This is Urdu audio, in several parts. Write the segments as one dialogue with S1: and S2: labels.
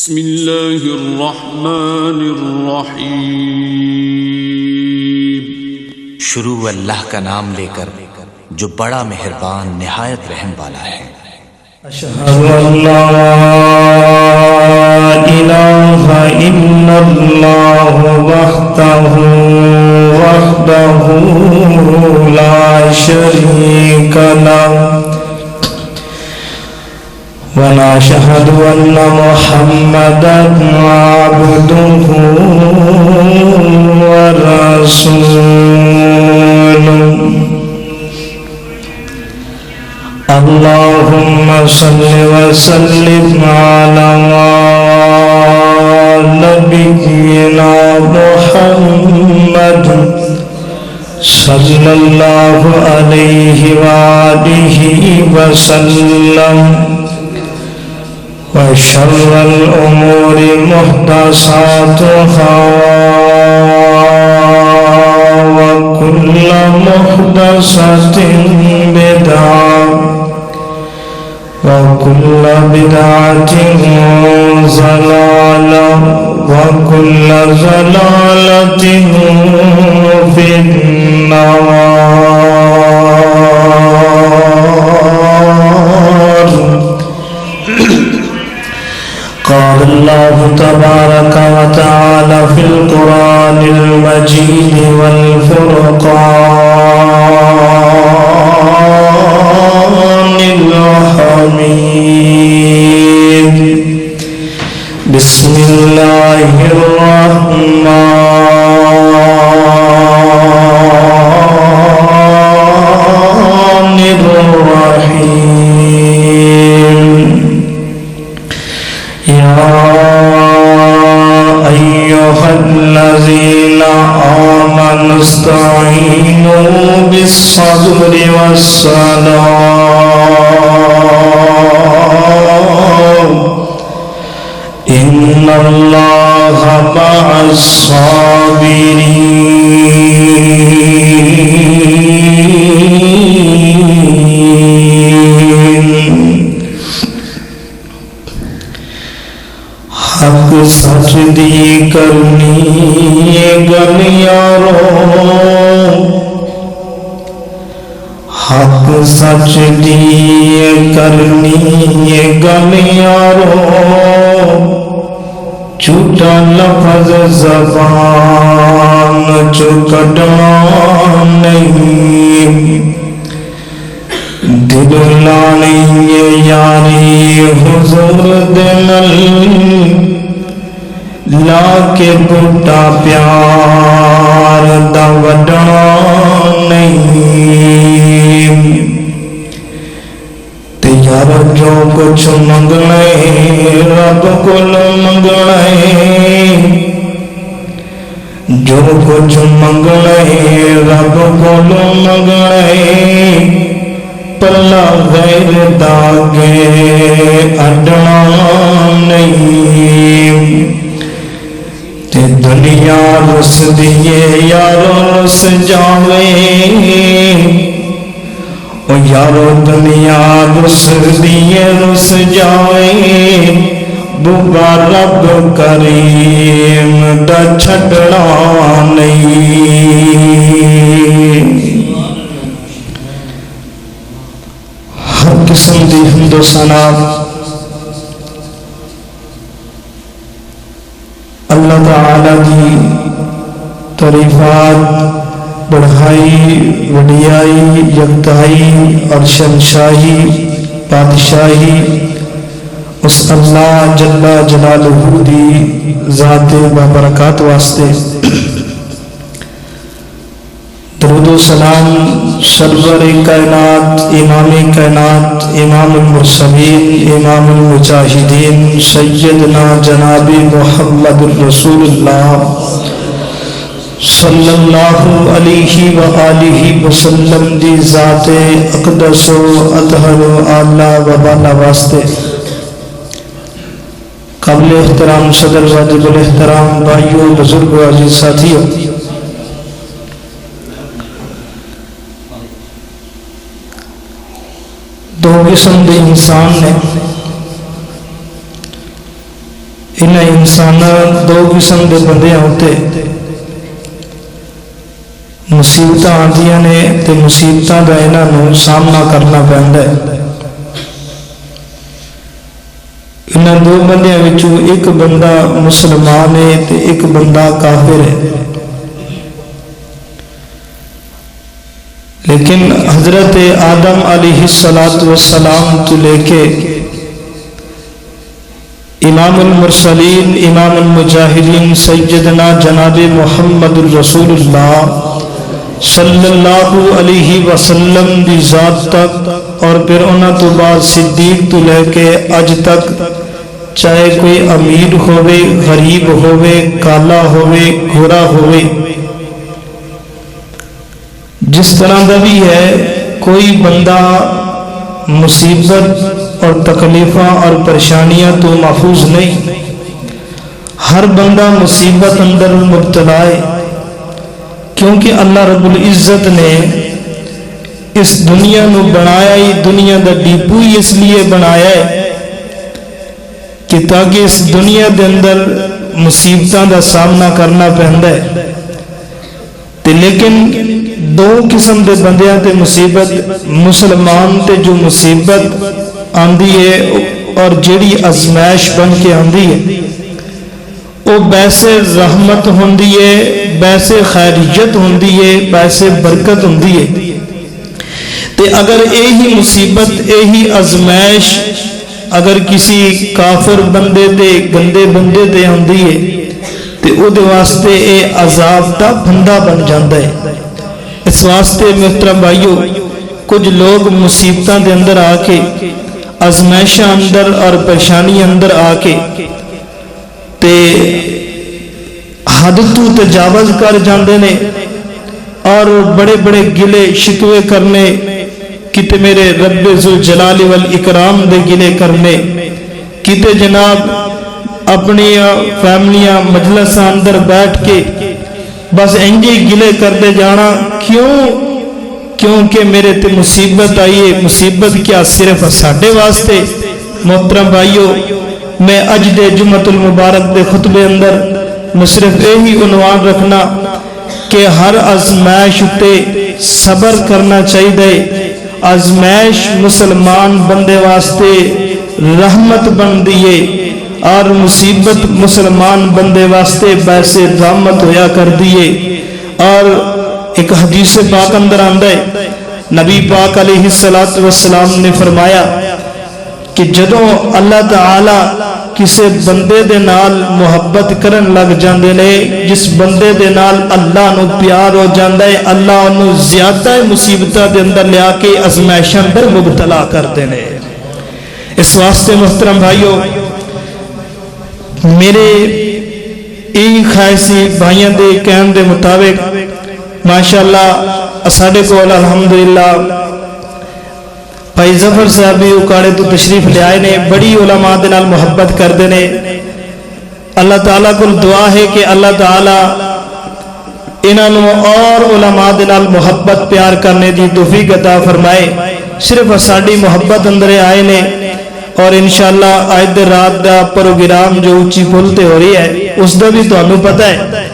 S1: بسم اللہ الرحمن الرحیم۔
S2: شروع اللہ کا نام لے کر جو بڑا مہربان نہایت رحم والا ہے۔
S3: اشہد ان لا الہ الا اللہ وحدہ لا شریک لہ ونشہد ان محمدا عبدہ ورسولہ۔ اللہم صل وسلم علی نبینا محمد صلی اللہ علیہ وآلہ وسلم۔ وشر الأمور محدثاتها وكل محدثة بدعة وكل بدعة ضلالة وكل ضلالة في النار۔ قال الله تبارك وتعالى في القرآن المجيد والفرقان الحميد۔ بسم الله الرحمن الرحيم۔ الذين آمنوا استعينوا بالصبر والصلاة إن الله مع الصابرين۔ حق سچ دی کرنی گل یارو، حق سچ دی کرنی گل یارو، جھوٹا لفظ زبان چو کڈنا نہیں، دل لانی یاری حضور دل لا کے بوٹا پیار دا وڈنا نہیں۔ تے یار جو کچھ منگنا ہے رب کول منگنا ہے، جو کچھ منگنا ہے رب کول منگنا ہے، پلا غیر داگے اڈنا نہیں۔ تے دنیا رس دیے یارو رس جاوے، او یارو دنیا رس دیے رس جاوے، بوبا رب کریم دا چھڑنا نہیں۔ ہر قسم دی حمد و ثنا اللہ تعالی دی تعریفات، بڑھائی، وڈیائی، یکتائی اور شہنشاہی بادشاہی اس اللہ جل جلالہ دی ذات بابرکات واسطے۔ درود و سلام سرور کائنات، امام کائنات، امام المرسلین، امام المجاہدین، سیدنا جناب محمد رسول اللہ صلی اللہ علیہ وآلہ وسلم دی ذات اقدس و اطہر و اعلیٰ و بالا واسطے۔ قابل احترام صدر واجب الاحترام بھائیوں، بزرگ و عزیز ساتھیوں، دو قسم دے انسان نے، انہاں انساناں دو قسم دے بندیاں ہوتے مصیبتاں آندیاں نے تے مصیبتاں دا انہاں نوں سامنا کرنا پیندا ہے۔ انہاں دو بندیاں وچوں ایک بندہ مسلمان ہے تے ایک بندہ کافر ہے، لیکن حضرت آدم علیہ السلام تو لے کے امام المرسلین امام المجاہدین سیدنا جناب محمد الرسول اللہ صلی اللہ علیہ وسلم دی ذات تک اور پھر انہاں تو بعد صدیق تو لے کے اج تک، چاہے کوئی امیر ہوئے، غریب ہوئے، کالا ہوئے، گھوڑا ہوئے، جس طرح دا بھی ہے، کوئی بندہ مصیبت اور تکلیفاں اور پریشانیاں تو محفوظ نہیں، ہر بندہ مصیبت اندر مبتلا ہے، کیونکہ اللہ رب العزت نے اس دنیا نو بنایا ہی، دنیا دا ڈیپو ہی اس لیے بنایا ہے کہ تاکہ اس دنیا دے اندر مصیبتاں دا سامنا کرنا پہندا ہے۔ لیکن دو قسم دے بندیاں تے مصیبت، مسلمان تے جو مصیبت آندی ہے اور جیڑی ازمائش بن کے آندی ہے وہ بیسے رحمت ہوندی ہے، بیسے خیریت ہوندی ہے، بیسے برکت ہوندی ہے۔ تے اگر یہی مصیبت یہی ازمائش اگر کسی کافر بندے تے گندے بندے تے آندی ہے تے او دے واسطے اے عذاب دا بندہ بن جاندا ہے۔ اس واسطے محترم بھائیو، کچھ لوگ مصیبتاں دے اندر آ کے، ازمائشاں اندر اور پریشانی اندر آ کے تے حد تو تجاوز کر جاندے نے اور بڑے بڑے گلے شکوے کرنے، کتے میرے رب ذوالجلال والاکرام دے گلے کرنے، کتے جناب اپنی فیملیاں مجلس اندر بیٹھ کے بس انجے گلے کردے جانا، کیونکہ میرے تے مصیبت آئی ہے۔ مصیبت کیا صرف ساڈے واسطے؟ محترم بھائیو، میں اج دے جمعۃ المبارک دے خطبے اندر میں صرف یہی عنوان رکھنا کہ ہر ازمائش تے صبر کرنا چاہیے۔ ازمائش مسلمان بندے واسطے رحمت بن دیئے اور مصیبت مسلمان بندے واسطے باعث رحمت ہویا کر دیئے۔ اور ایک حدیث پاک اندر آندہ ہے، نبی پاک علیہ السلام نے فرمایا کہ جدوں اللہ تعالی کسے بندے دے نال محبت کرن لگ جاندے نے، جس بندے دے نال اللہ نو پیار ہو جاندہ ہے، اللہ انو زیادہ مصیبتہ دے اندر لیا کے ازمائشاں اندر مبتلا کر دینے۔ اس واسطے محترم بھائیو، میرے ایک خواہشی بھائیاں دے کہن دے مطابق ماشاءاللہ ساڈے کول الحمدللہ بھائی ظفر صاحب بھی اکاڑے تو تشریف لے آئے نے، بڑی علماء دے نال محبت کر دینے۔ اللہ تعالیٰ کو دعا ہے کہ اللہ تعالیٰ انہوں اور علماء دے نال محبت پیار کرنے دی توفیق عطا فرمائے۔ صرف ساڈی محبت اندر آئے نے اور انشاءاللہ آج دے رات دا پروگرام جو اونچی پل تے ہو رہی ہے اس دا بھی تو انہوں پتہ ہے،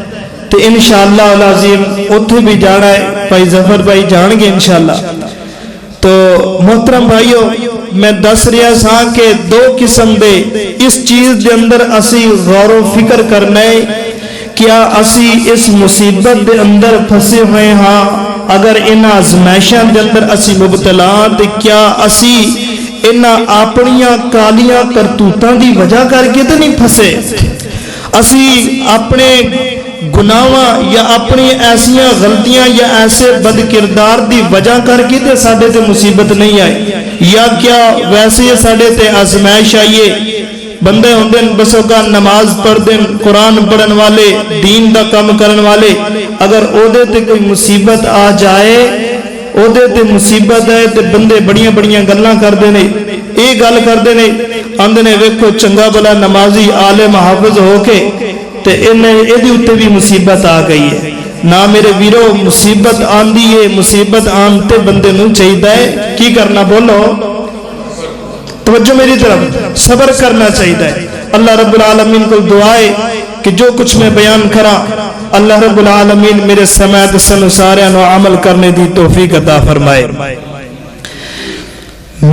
S3: تو انشاءاللہ العظیم اتھے بھی جانا ہے، بھائی ظفر بھائی جان گے انشاءاللہ۔ تو محترم بھائیو، میں دس رہا سا کہ دو قسم دے اس چیز دے اندر اسی غور و فکر کرنا ہے، کیا اسی اس مصیبت دے اندر پھنسے ہوئے ہاں؟ اگر انہاں آزمائشاں دے اندر اسی مبتلا تے کیا اسی انہاں اپنیاں کالیاں کرتوتاں دی وجہ کر کے تے نہیں پھنسے؟ اسی اپنے گناہاں یا اپنی ایسیاں غلطیاں یا ایسے بد کردار دی وجہ کر کے تے ساڈے تے مصیبت نہیں آئی، یا کیا ویسے ساڈے تے آزمائش آئیے؟ بندے ہوندے بس اوقات نماز پڑھ دین، قرآن پڑھن والے، دین دا کام کرن والے، اگر اودے تے کوئی مصیبت آ جائے، اودے تے مصیبت ہے تے بندے بڑیاں بڑیاں گلاں کر دینے، ایک گل کر دینے، آندے نے ویکھو چنگا بلا نمازی عالم حافظ ہو کے تے ایدی اتے بھی مصیبت آ گئی ہے۔ نہ میرے ویرو، مصیبت آندی ہے، مصیبت آنتے بندے نو چاہیے کی کرنا؟ بولو توجہ میری طرف، صبر کرنا چاہیے۔ اللہ رب العالمین کو دعائے کہ جو کچھ میں بیان کرا اللہ رب العالمین میرے سماعت سن سارے نو عمل کرنے دی توفیق عطا فرمائے.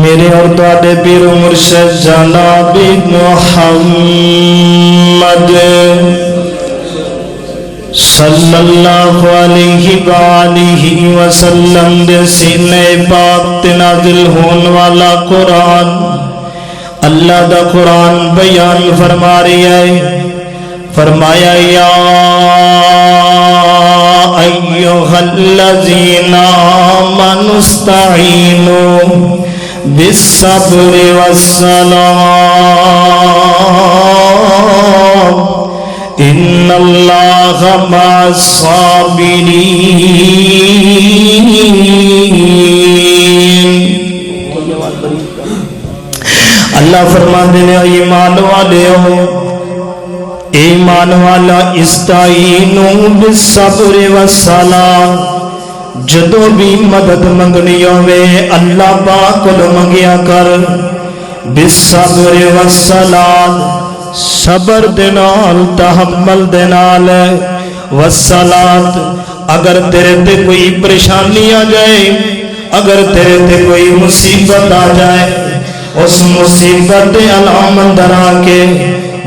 S3: میرے اور تواڈے پیر و مرشد جناب محمد صلی اللہ علیہ وآلہ وسلم دے سینے پاک تے نازل ہون والا قرآن اللہ دا قرآن بیان فرما رہی ہے. فرمایا یا ایھا الذین آمنوا استعینوا بالصبر والصلاۃ ان اللہ مع الصابرین. اللہ فرماتے ہیں ایمان والے ہو ایمان والا استعینوا بالصبر والصلاۃ جدو بھی مدد منگنی ہوئے اللہ پاک کو منگیا کر بالصبر والصلاۃ صبر دے نال تحمل دے نال والصلاۃ اگر تیرے تے کوئی پریشانی آ جائے اگر تیرے تے کوئی مصیبت آ جائے اس مصیبت دے علام اندر آ کے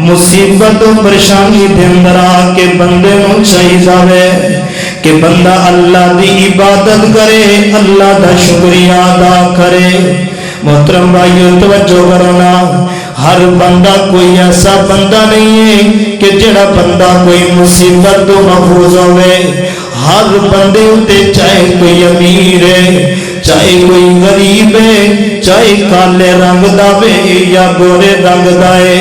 S3: مصیبت و پریشانی دے اندر آ کے بندے نو چاہیے کہ بندہ اللہ دی عبادت کرے اللہ دا شکریہ ادا کرے. محترم بھائیو توجہ کرنا ہر بندہ کوئی ایسا بندہ نہیں ہے کہ جڑا بندہ کوئی مصیبت تو محفوظ ہوئے. ہر بندے تے چاہے کوئی امیر ہے چاہے کوئی غریب ہے چاہے کالے رنگ دا وے یا گورے رنگ دا ہے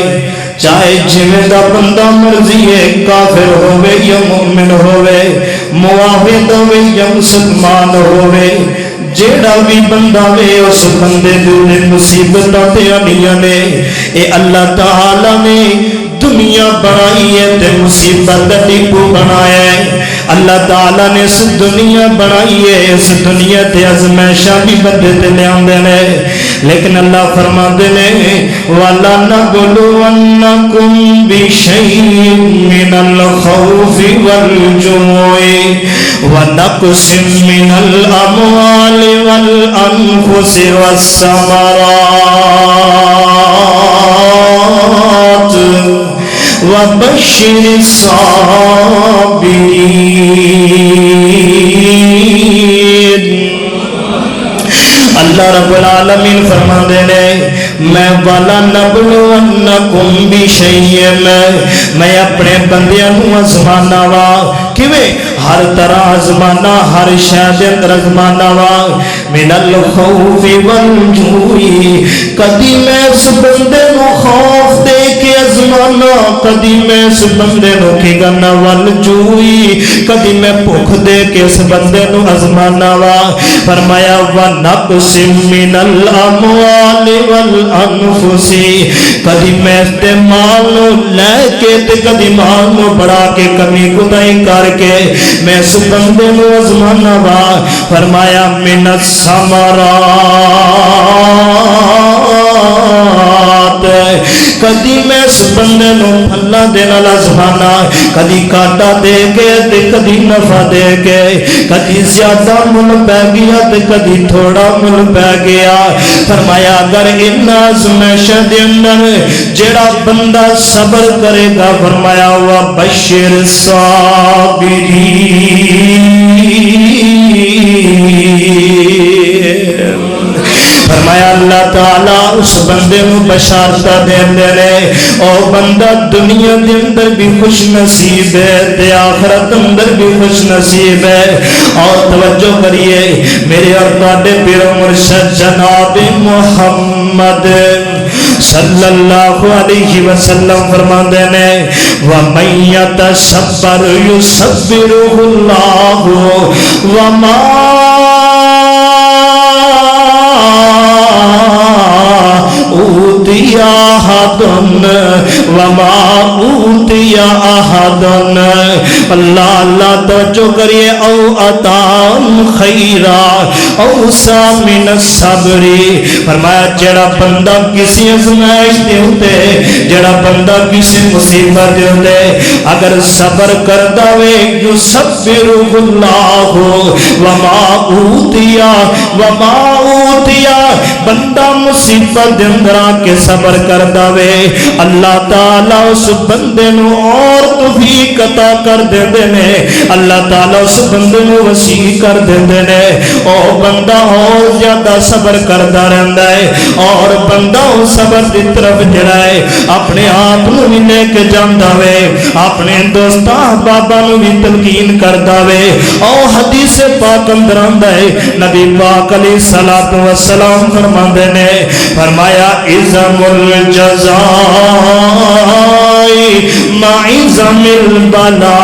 S3: چاہے جویں دا بندہ مرضی ہے کافر ہوئے یا مومن ہوئے معاہد ہوئے یا مسلمان ہوئے جیڑا بھی بندہ وے اس بندے دے مصیبتاں تے آنیاں نے اے اللہ تعالی نے دنیا بنائی ہے تے مصیبت دا ڈپو بنایا ہے. اللہ تعالی نے اس دنیا بنائی ہے اس دنیا تے آزمائشاں بھی بندے تے لے آندے نے لیکن اللہ فرماندے نے وَلَنَبْلُوَنَّكُمْ بِشَيْءٍ مِّنَ الْخَوْفِ وَالْجُوعِ وَنَقْصٍ مِّنَ الْأَمْوَالِ وَالْأَنفُسِ وَالثَّمَرَاتِ وَبَشِّرِ الصَّابِرِينَ. اللہ رب العالمین فرماندے نے میں وَلَنَبْلُوَنَّكُمْ بِشَيْءٍ میں اپنے بندیاں نو آزمانا وا کیویں ہر طرح آزمانا ہر شے دے اندر آزمانا وا من الخوف والجوع کدی میں اس بندے نو خوف دے کے آزمانا کدی میں اس بندے نو کی کرنا والجوع کدی میں بھوک دے کے اس بندے نو آزمانا وا. فرمایا وَنَقْصٍ مِّنَ الْأَمْوَالِ وَالْأَنفُسِ کدی میں استعمال نو لے کے تے کدی مال نو بڑھا کے کمی کوتاہی کر کے میں اس بندے نو آزمانا وا. فرمایا من الثمرات کدی میں اس بندے نو پھلاں دے نال آزمانا کدی کاٹا دے کے تے کدی نفع دے کے کدی زیادہ مل پہ گیا تے کدی تھوڑا مل پہ گیا. فرمایا اگر ان آزمائشاں دے اندر جڑا بندہ صبر کرے گا فرمایا وَبَشِّرِ الصَّابِرِينَ. فرمایا اللہ تعالی اس بندے نو بشارت دیندے نے او بندہ دنیا دے اندر بھی خوش نصیب ہے تے آخرت اندر بھی خوش نصیب ہے. اور توجہ کریے میرے اور تواڈے پیر مرشد جناب محمد صلی اللہ علیہ وسلم فرماندے نے وَمَن يَتَصَبَّرْ يُصَبِّرُهُ اللَّهُ وَمَا اوتیا احدن وما اوتیا احدن اللہ اللہ توجہ کریے او عطان خیرا اوسا من الصبری فرمایا جڑا بندہ کسی ازمائش دے ہوتے جڑا بندہ کسی مصیبت دے ہوتے اگر صبر کردہ وے یصبرہ اللہ وما اوتیا بندہ مصیبت دے اندر آکے صبر کردہ وے اللہ تعالیٰ اس بندے نو اور توفیق عطا کر دے دینے اللہ تعالیٰ اس بندے نو وسیع کر دے دینے اور بندہ اور زیادہ صبر کردہ رہندا ہے اور بندہ اس صبر دی طرف جڑائے اپنے آپ نو بھی لے کے جاندہ وے اپنے دوستہ بابا نو بھی تلقین کردہ وے اور حدیث پاک اندر آندہ ہے نبی پاک علیہ السلام فرماندے نے فرمایا اعظم الجزاء معظم البلاء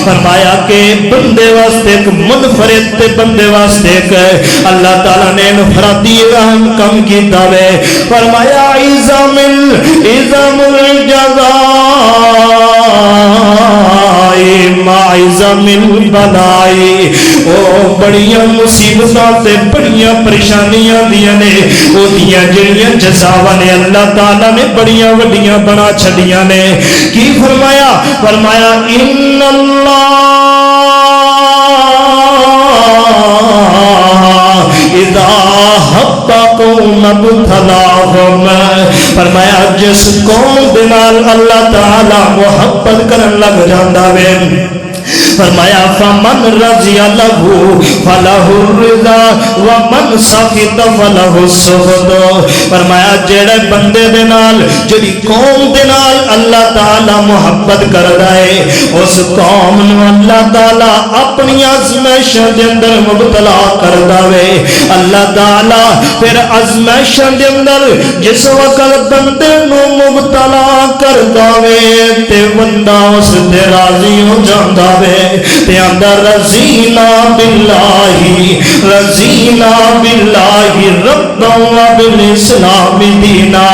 S3: فرمایا کہ بندے واسطے ایک منفرد تے بندے واسطے ایک اللہ تعالیٰ نے انفرادی رحم کم کی دعوے فرمایا اعظم الجزاء معظم البلاء او بڑیاں مصیبتاں تے بڑیاں پریشانیاں دیاں نے او دیاں جڑیاں جزاواں نے اللہ تعالیٰ نے بڑیاں وڈیاں بنا چھڈیاں نے کی فرمایا فرمایا ان اللہ اذا حب قوم ابتلاهم فرمایا جس قوم دے نال اللہ تعالی محبت کرن لگ جاندا وے فرمایا فمن رضی لہو فلہ الرضا ومن سخط فلہ السخط فرمایا جڑے بندے دے نال جڑی قوم دے نال اللہ تعالی محبت کردا ہے اس قوم نو اللہ تعالی اپنی آزمائشاں دے اندر مبتلا کردا وے اللہ تعالی پھر آزمائشاں دے اندر جس وقت بندے نو مبتلا کردا وے تے بندہ اس تے راضی ہو جاندا وے تے اندر رضینا باللہ ربا و بالاسلام دینا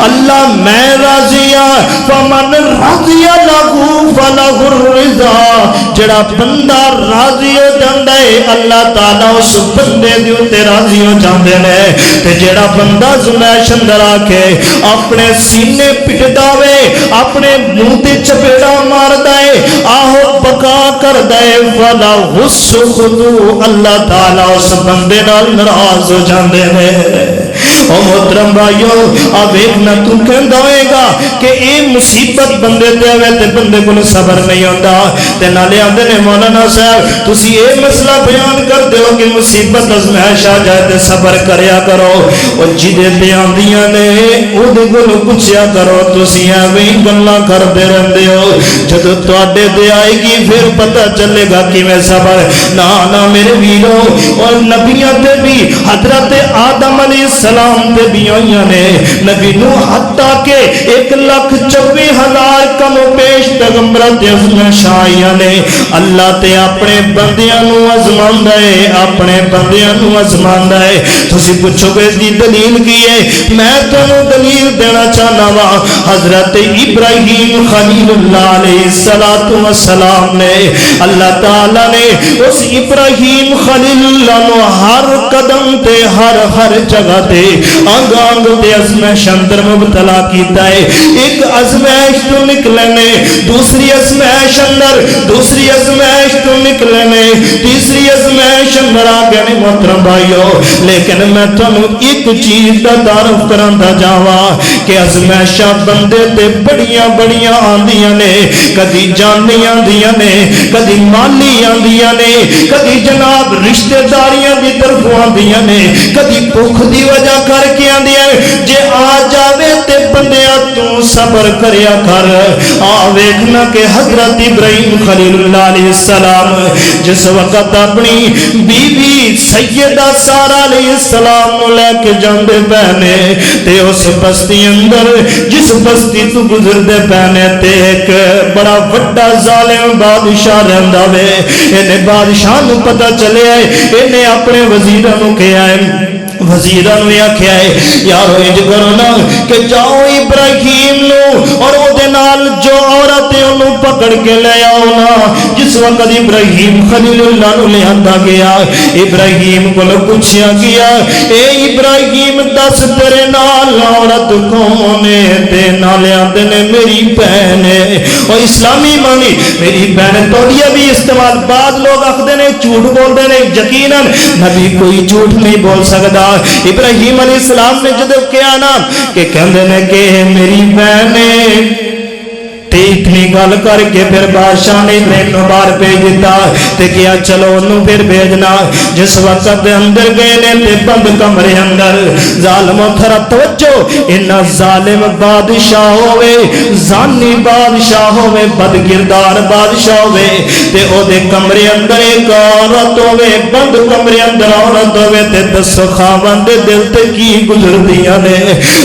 S3: اللہ میں راضیہ فمن راضی لہو فلہ الرضا جڑا بندہ راضی ہو جاندے اللہ تعالیٰ اس بندے دی تے راضی ہو جاندے نے تے جڑا بندہ آزمائش اندر آ کے اپنے سینے پٹدا وے اپنے منہ تے چپیڑا ماردا ہے آہو بقا کر دے فلا السخط اللہ تعالیٰ اس بندے نال ناراض ہو جاندے نے او محترم بھائیو اب ایک نہ تو کہندا ہوئے گا کہ اے مصیبت بندے تے آوے تے بندے کو صبر نہیں ہوندا تے نالے آندے نے مولانا صاحب تسی اے مسئلہ بیان کر دیو کہ مصیبت آزمائش آ جائے تے صبر کریا کرو او جدے تے آندیاں نے او دے کول پوچھیا کرو تسی ایویں گلاں کردے رہندے ہو جدوں تواڈے تے آئے گی پھر پتہ چلے گا کہ میں صبر نہ میرے ویرو اور نبیوں تے بھی حضرت آدم علیہ السلام تے بھی ہوئیاں نے نبی نوح حتیٰ کہ 1,24,000 کم و پیش پیغمبرات آئیاں نے اللہ تے اپنے بندیاں نو آزماندا ہے اپنے بندیاں نو آزماندا ہے تسی پوچھو گے اس دی دلیل کی ہے میں تانوں دلیل دینا چاہنا وا حضرت ابراہیم خلیل اللہ علیہ السلام نے اللہ تعالیٰ نے اس ابراہیم خلیل اللہ نو ہر قدم تے ہر جگہ تے آنگ تے ازمائش اندر مبتلا کیتا ہے ایک ازمائش تو نکلنے دوسری ازمائش اندر دوسری ازمائش تو نکلنے تیسری ازمائش اندر آگے نے محترم بھائیو لیکن میں تانوں ایک چیز دا تعارف کراندا جاواں کہ ازمائشاں بندے تے بڑیاں آندیاں نے کدی جانی آندیاں نے کدی مالی آندیاں نے کدی جناب رشتہ داریاں دی طرف آندیاں نے کدی بھوک دی وجہ کر کے آندیاں جے آ جاوے تے بندیاں تو صبر کریا کر آ ویکھنا کہ حضرت ابراہیم خلیل اللہ علیہ السلام جس وقت اپنی بیوی سیدہ سارہ علیہ السلام نو لے کے جاندے پہنے تے اس بستی اندر جس بستی تو گزر دے پہنے تے ایک بڑا وڈا ظالم بادشاہ رہندا وے انہیں بادشاہ نو پتہ چلے انہیں اپنے وزیراں نو کہیا ہے وزیراں نوں آکھیا ہے یارو انج کرو نا کہ جاؤ ابراہیم نو اور او دے نال جو عورت ہے انہوں پکڑ کے لے آؤ نا. جس وقت ابراہیم خلیل اللہ نو لے آندا گیا ابراہیم کو پوچھیا گیا اے ابراہیم دس تیرے نال عورت کون ہے؟ تے نال آندے نے میری بہن ہے. اور اسلامی مانی میری بہن تولیہ بھی استعمال بعض لوگ آکھدے نے جھوٹ بولدے نے یقیناً نبی کوئی جھوٹ نہیں بول سکدا. ابراہیم علیہ السلام نے جدو کیا نا کہ کہندے نے کہ میری بہن ہے تے اتنی گل کر کے پھر بادشاہ نے ابراہیم نو باہر بھیج دیتا تے کیا چلو انہوں پھر بھیجنا. جس وقت اندر گئے نے تے بند کمرے اندر ظالم تھرا توجہ انہا ظالم بادشاہ ہوئے زانی بادشاہ ہوئے بدگردار بادشاہ ہوئے تے او دے کمرے اندر ایک عورت ہوئے بند کمرے اندر عورت ہوئے تے دس خاوند دے دل تے کی گزر دیا نے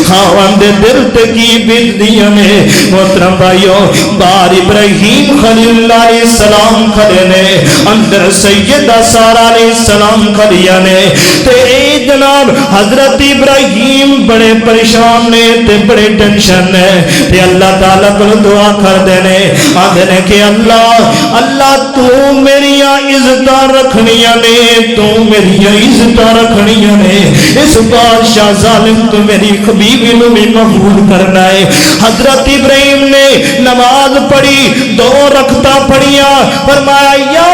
S3: خاوند دے دل تے کی بیت دیا نے. محترم بھائیو بار ابراہیم خلیل اللہ علیہ السلام کھڑے نے اندر سیدہ سارہ علیہ السلام کھڑیا نے تے اے جناب حضرت ابراہیم بڑے پریشان نے تے بڑے ٹینشن نے تے اللہ تعالیٰ کو دعا کر دینے آدھے نے کہ اللہ تو میری عزتاں رکھنیاں نے تو میری عزتاں رکھنیاں نے اس بادشاہ ظالم تو میری خبیبی نو بھی محفوظ کرنا ہے. حضرت ابراہیم نے نماز پڑھی 2 رکعتاں پڑھیاں فرمایا یا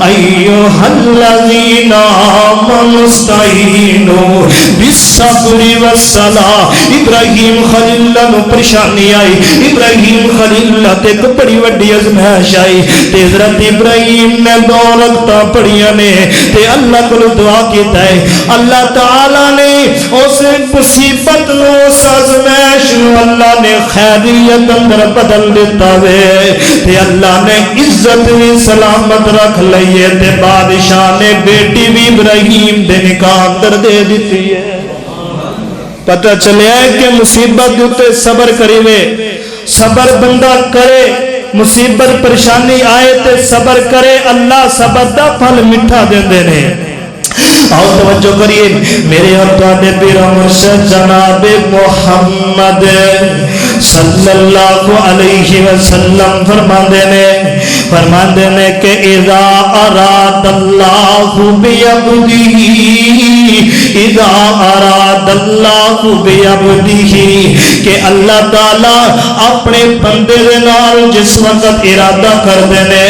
S3: ایھا الذین آمنوا استعینوا بالصبر والصلاۃ. ابراہیم خلیل اللہ نو پریشانی آئی ابراہیم خلیل اللہ تے ایک بڑی وڈی آزمائش آئی تے حضرت ابراہیم نے 2 رکعتاں پڑھیاں نے تے اللہ کو دعا کیتا ہے اللہ تعالی نے اس مصیبت نو اس آزمائش نو اللہ نے خیریت اندر بدل دیتا ہے تے اللہ نے عزت بھی سلامت رکھ لئیے تے بادشاہ نے بیٹی بھی ابراہیم دے نکاح اندر دے دیتی ہے. پتہ چلیا ہے کہ مصیبت دوتے صبر کریوے صبر بندہ کرے مصیبت پریشانی آئے تے صبر کرے اللہ صبر دا پھل میٹھا دے دینے. آؤ توجہ کریے میرے اور پیر مرشد جناب محمد صلی اللہ علیہ وسلم فرماندے نے کہ اذا اراد اللہ بعبدہ اذا اراد اللہ بعبدہ کہ اللہ تعالی اپنے بندے دے نال جس وقت ارادہ کر دینے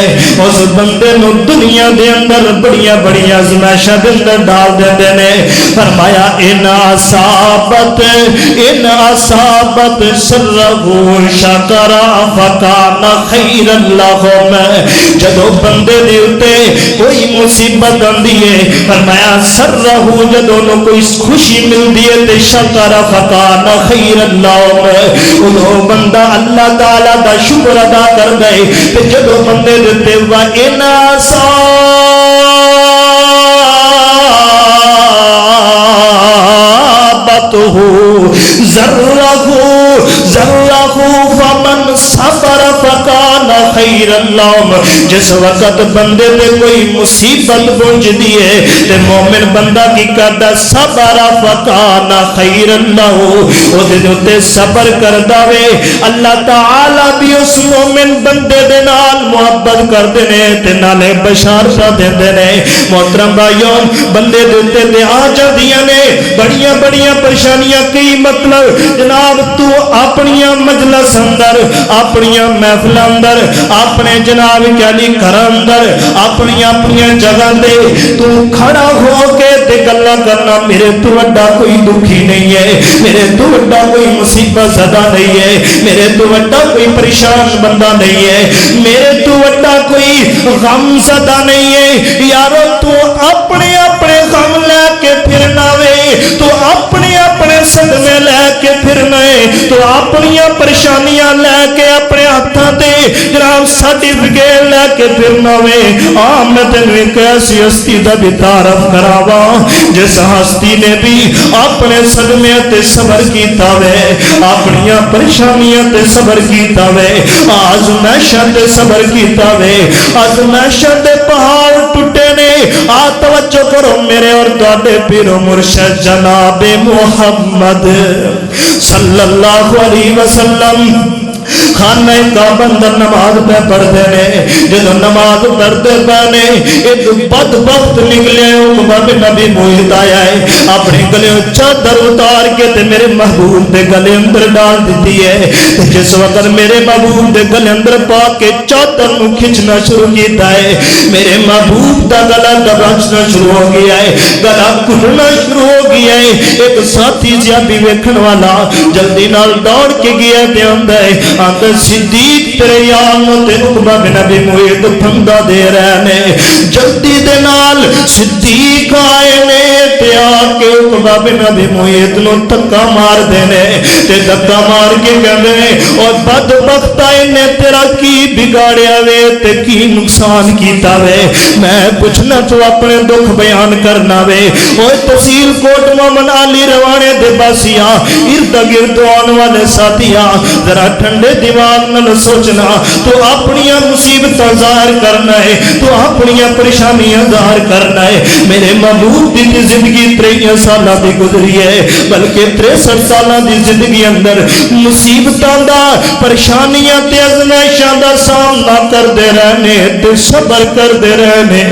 S3: اس بندے نو دنیا دے اندر بڑیاں بڑیاں آزمائشاں دے اندر ڈال دیندے نے. فرمایا ان اصابت سرہ شکر فکان خیر لہم. جدو بندے دے اتے کوئی مصیبت آندی ہے فرمایا سرہ جدو نو کوئی خوشی ملدی ہے تے شکر فکان خیر لہم انہوں بندہ اللہ تعالیٰ دا شکر ادا کر گئے تے جدو بندے دیتے وَإِنْ ذرہ فمن صبر فکان خیر لہم. جس وقت بندے تے کوئی مصیبت پہنچ دیئے تے مومن بندہ کی کردا صبر فکان خیر لہم او دے دوتے صبر کردہ وے اللہ تعالی بھی اس مومن بندے دے نال محبت کر دینے تے نالے بشارتہ دے دینے. محترم بھائیوں بندے دوتے تے آ جاندیاں نے بڑیاں بڑیاں پریشانیاں کی مطلب جناب تو اپنیاں مجلس اندر اپنیاں محفل اندر اپنے جناب کیلی گھر اندر اپنیاں جگہ دے تو کھڑا ہو کے تے گلا کرنا میرے تو وڈا کوئی دکھی نہیں ہے میرے تو وڈا کوئی مصیبت زدہ نہیں ہے میرے تو وڈا کوئی پریشان بندہ نہیں ہے میرے تو وڈا کوئی غم زدہ نہیں ہے. یارو تو اپنے غم لے کے پھرنا وے تو اپنے صدمے لے کے پھرنا ہے تو اپنیاں پریشانیاں لے کے اپنے ہاتھاں تے جناب سرٹیفکیٹ لے کے پھرنا وے. میں تینوں ایک ایسی ہستی دا بھی تعارف کراواں جس ہستی نے بھی اپنے صدمے تے صبر کیتا وے اپنیاں پریشانیاں تے صبر کیتا وے آزمائشاں تے صبر کیتا وے آزمائشاں تے پہاڑ ٹوٹے نے توجہ کرو میرے اور تواڈے پیر و مرشد جناب محمد صلی اللہ علیہ وسلم خانہ کعبہ اندر نماز پہ پڑھتے نے جدو نماز پڑھتے پے ایک بدبخت نکلے عقبہ بن ابی معیط آیا ہے اپنے گلے چادر اتار کے تے میرے محبوب دے گلے اندر ڈال دیتی ہے جس وقت میرے محبوب دے گلے اندر پا کے چادر نو کھچنا شروع کیتا ہے میرے محبوب دا گلا دباچنا شروع ہو گیا ہے گلا کھلنا شروع ہو گیا ہے ایک ساتھی زیادی ویکھن والا جلدی نال دوڑ کے گیا تے آندا ہے آندا صدیق تیرے یار نو تے عقبہ بن ابی معیط پھندا دے رہے نے جلدی دے نال صدیق آئے نے تے آ کے عقبہ بن ابی معیط نو دھکا مار دے نے تے دھکا مار کے کہندے نے او بدبخت نے تیرا کی بگاڑیا وے تے کی نقصان کیتا وے میں پوچھنا تو اپنے دکھ بیان کرنا وے او تحصیل کوٹ مومن علی روانے دے باسیاں ارد گرد آن والے ساتھیاں ذرا ٹھنڈے دماغ نال سوچنا تو اپنی مصیبت ظاہر کرنا ہے تو اپنی پریشانیاں ظاہر کرنا ہے میرے محبوب دی زندگی 53 سالہ دی گزری ہے بلکہ 63 سالہ دی زندگی اندر مصیبتاں دا پریشانیاں تے ازمائشاں دا سامنا کردے رہنے تے صبر کردے رہنے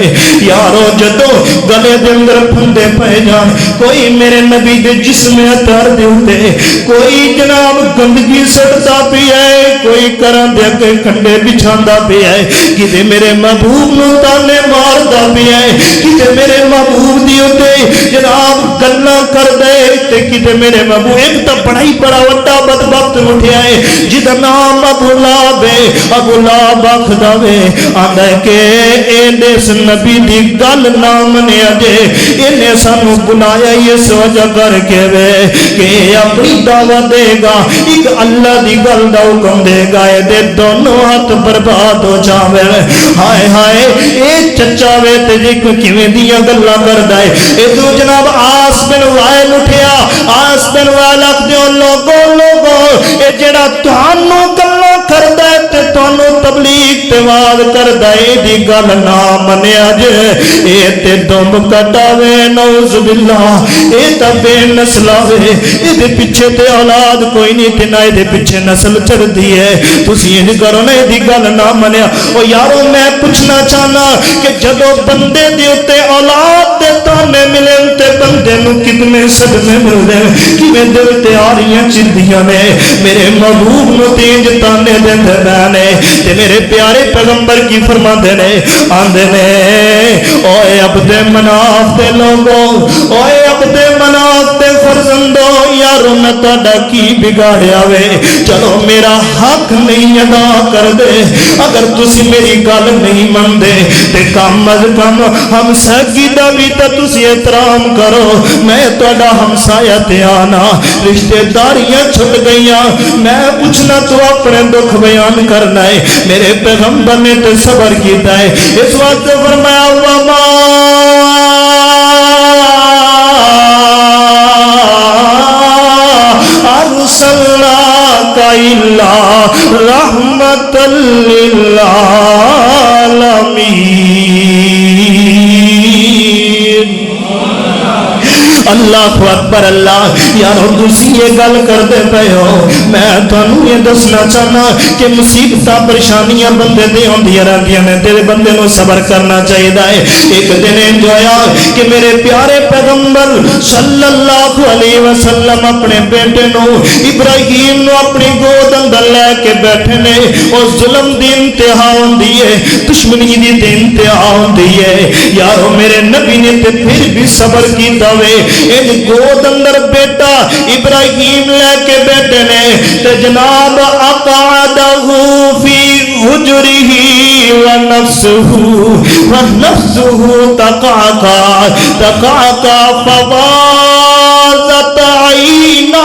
S3: یارو جدو گلے دے اندر پھندے پے جان کوئی میرے نبی دے جسم اطہر دے ہوتے کوئی جناب گندگی سڑتا پی ہے کوئی کرن دے کے کھنڈے بچھاندا پی ہے کدے میرے محبوب نو تانے ماردا پی ہے کدے میرے محبوب دی اوتے جناب گلاں کر دے تے کدے میرے محبوب ایک تا بڑا ہی بڑا وڈا بدبخت اٹھیا ہے جدا نام ابو لہب ابو لہب آکھدا وے آندا کہ اے اس نبی دی گل نہ منیا جے اینے سانو بلایا اس وجہ کر کے وے کہ اپنی دعوت دے گا ایک اللہ دی گل دا حکم دے گا اے دے دونوں ہاتھ برباد ہو جاوے ہائے ہائے اے چچا وے تے جی کیویں دیاں گلاں کردا اے اے تو جناب آس بن وائل اٹھیا آس بن وائل آکھدے لوگو اے جڑا تانوں گلاں کردا اے تے تانوں تبلیغ تے واز کردا اے دی گل نہ منیا جے اے تے دم کٹاوے نعوذ باللہ اے تے بے نسل وے اے دے پیچھے تے اولاد کوئی نہیں تے نہ دے پیچھے نسل چڑھ دی ہے تسی انج کرو نہ دی گل نہ منیا او یارو میں پوچھنا چاہنا کہ جدو بندے دے اوتے اولاد دے تانے ملن تے بندے نو کتنے صدمے ملدے کیویں دل تے آریاں چندیاں نے میرے محبوب نو تینج تانے دیندے نے تے میرے پیارے پیغمبر کی فرماندے نے آندے نے اوے عبد مناف دے لوگو اوے عبد مناف دے فرزندو یارو میں تہاڈا کی بگاڑیا وے چلو میرا حق نہیں ادا کر دے اگر تسی میری گل نہیں من دے تے کم از کم ہمسائی دا بھی تے تسی احترام کرو میں تہاڈا ہمسایا تے آنا رشتہ داریاں چھٹ گئیاں میں پوچھنا تو اپنے دکھ بیان کرنا ہے میرے پیغمبر نے تے صبر کیتا ہے اس وقت فرمایا وما ارسلناک الا رحمت للعالمین اللہ اکبر اللہ یارو تسی یہ گل کردے پے ہو میں تانوں یہ دسنا چاہنا کہ مصیبتاں پریشانیاں بندے دے ہوندیاں رہندیاں نے تیرے بندے نو صبر کرنا چاہیے ہے ایک دن انج ہویا کہ میرے پیارے پیغمبر صلی اللہ علیہ وسلم اپنے بیٹے نو ابراہیم نو اپنی گود اندر لے کے بیٹھے نے اور ظلم دی انتہا ہوندی ہے دشمنی دی انتہا ہوندی ہے یارو میرے نبی نے تے پھر بھی صبر کیتا وے ان گود اندر بیٹا ابراہیم لے کے بیٹے نے تے جناب اقعدہ فی حجرہ ونفسہ تقعقع فوازت عینا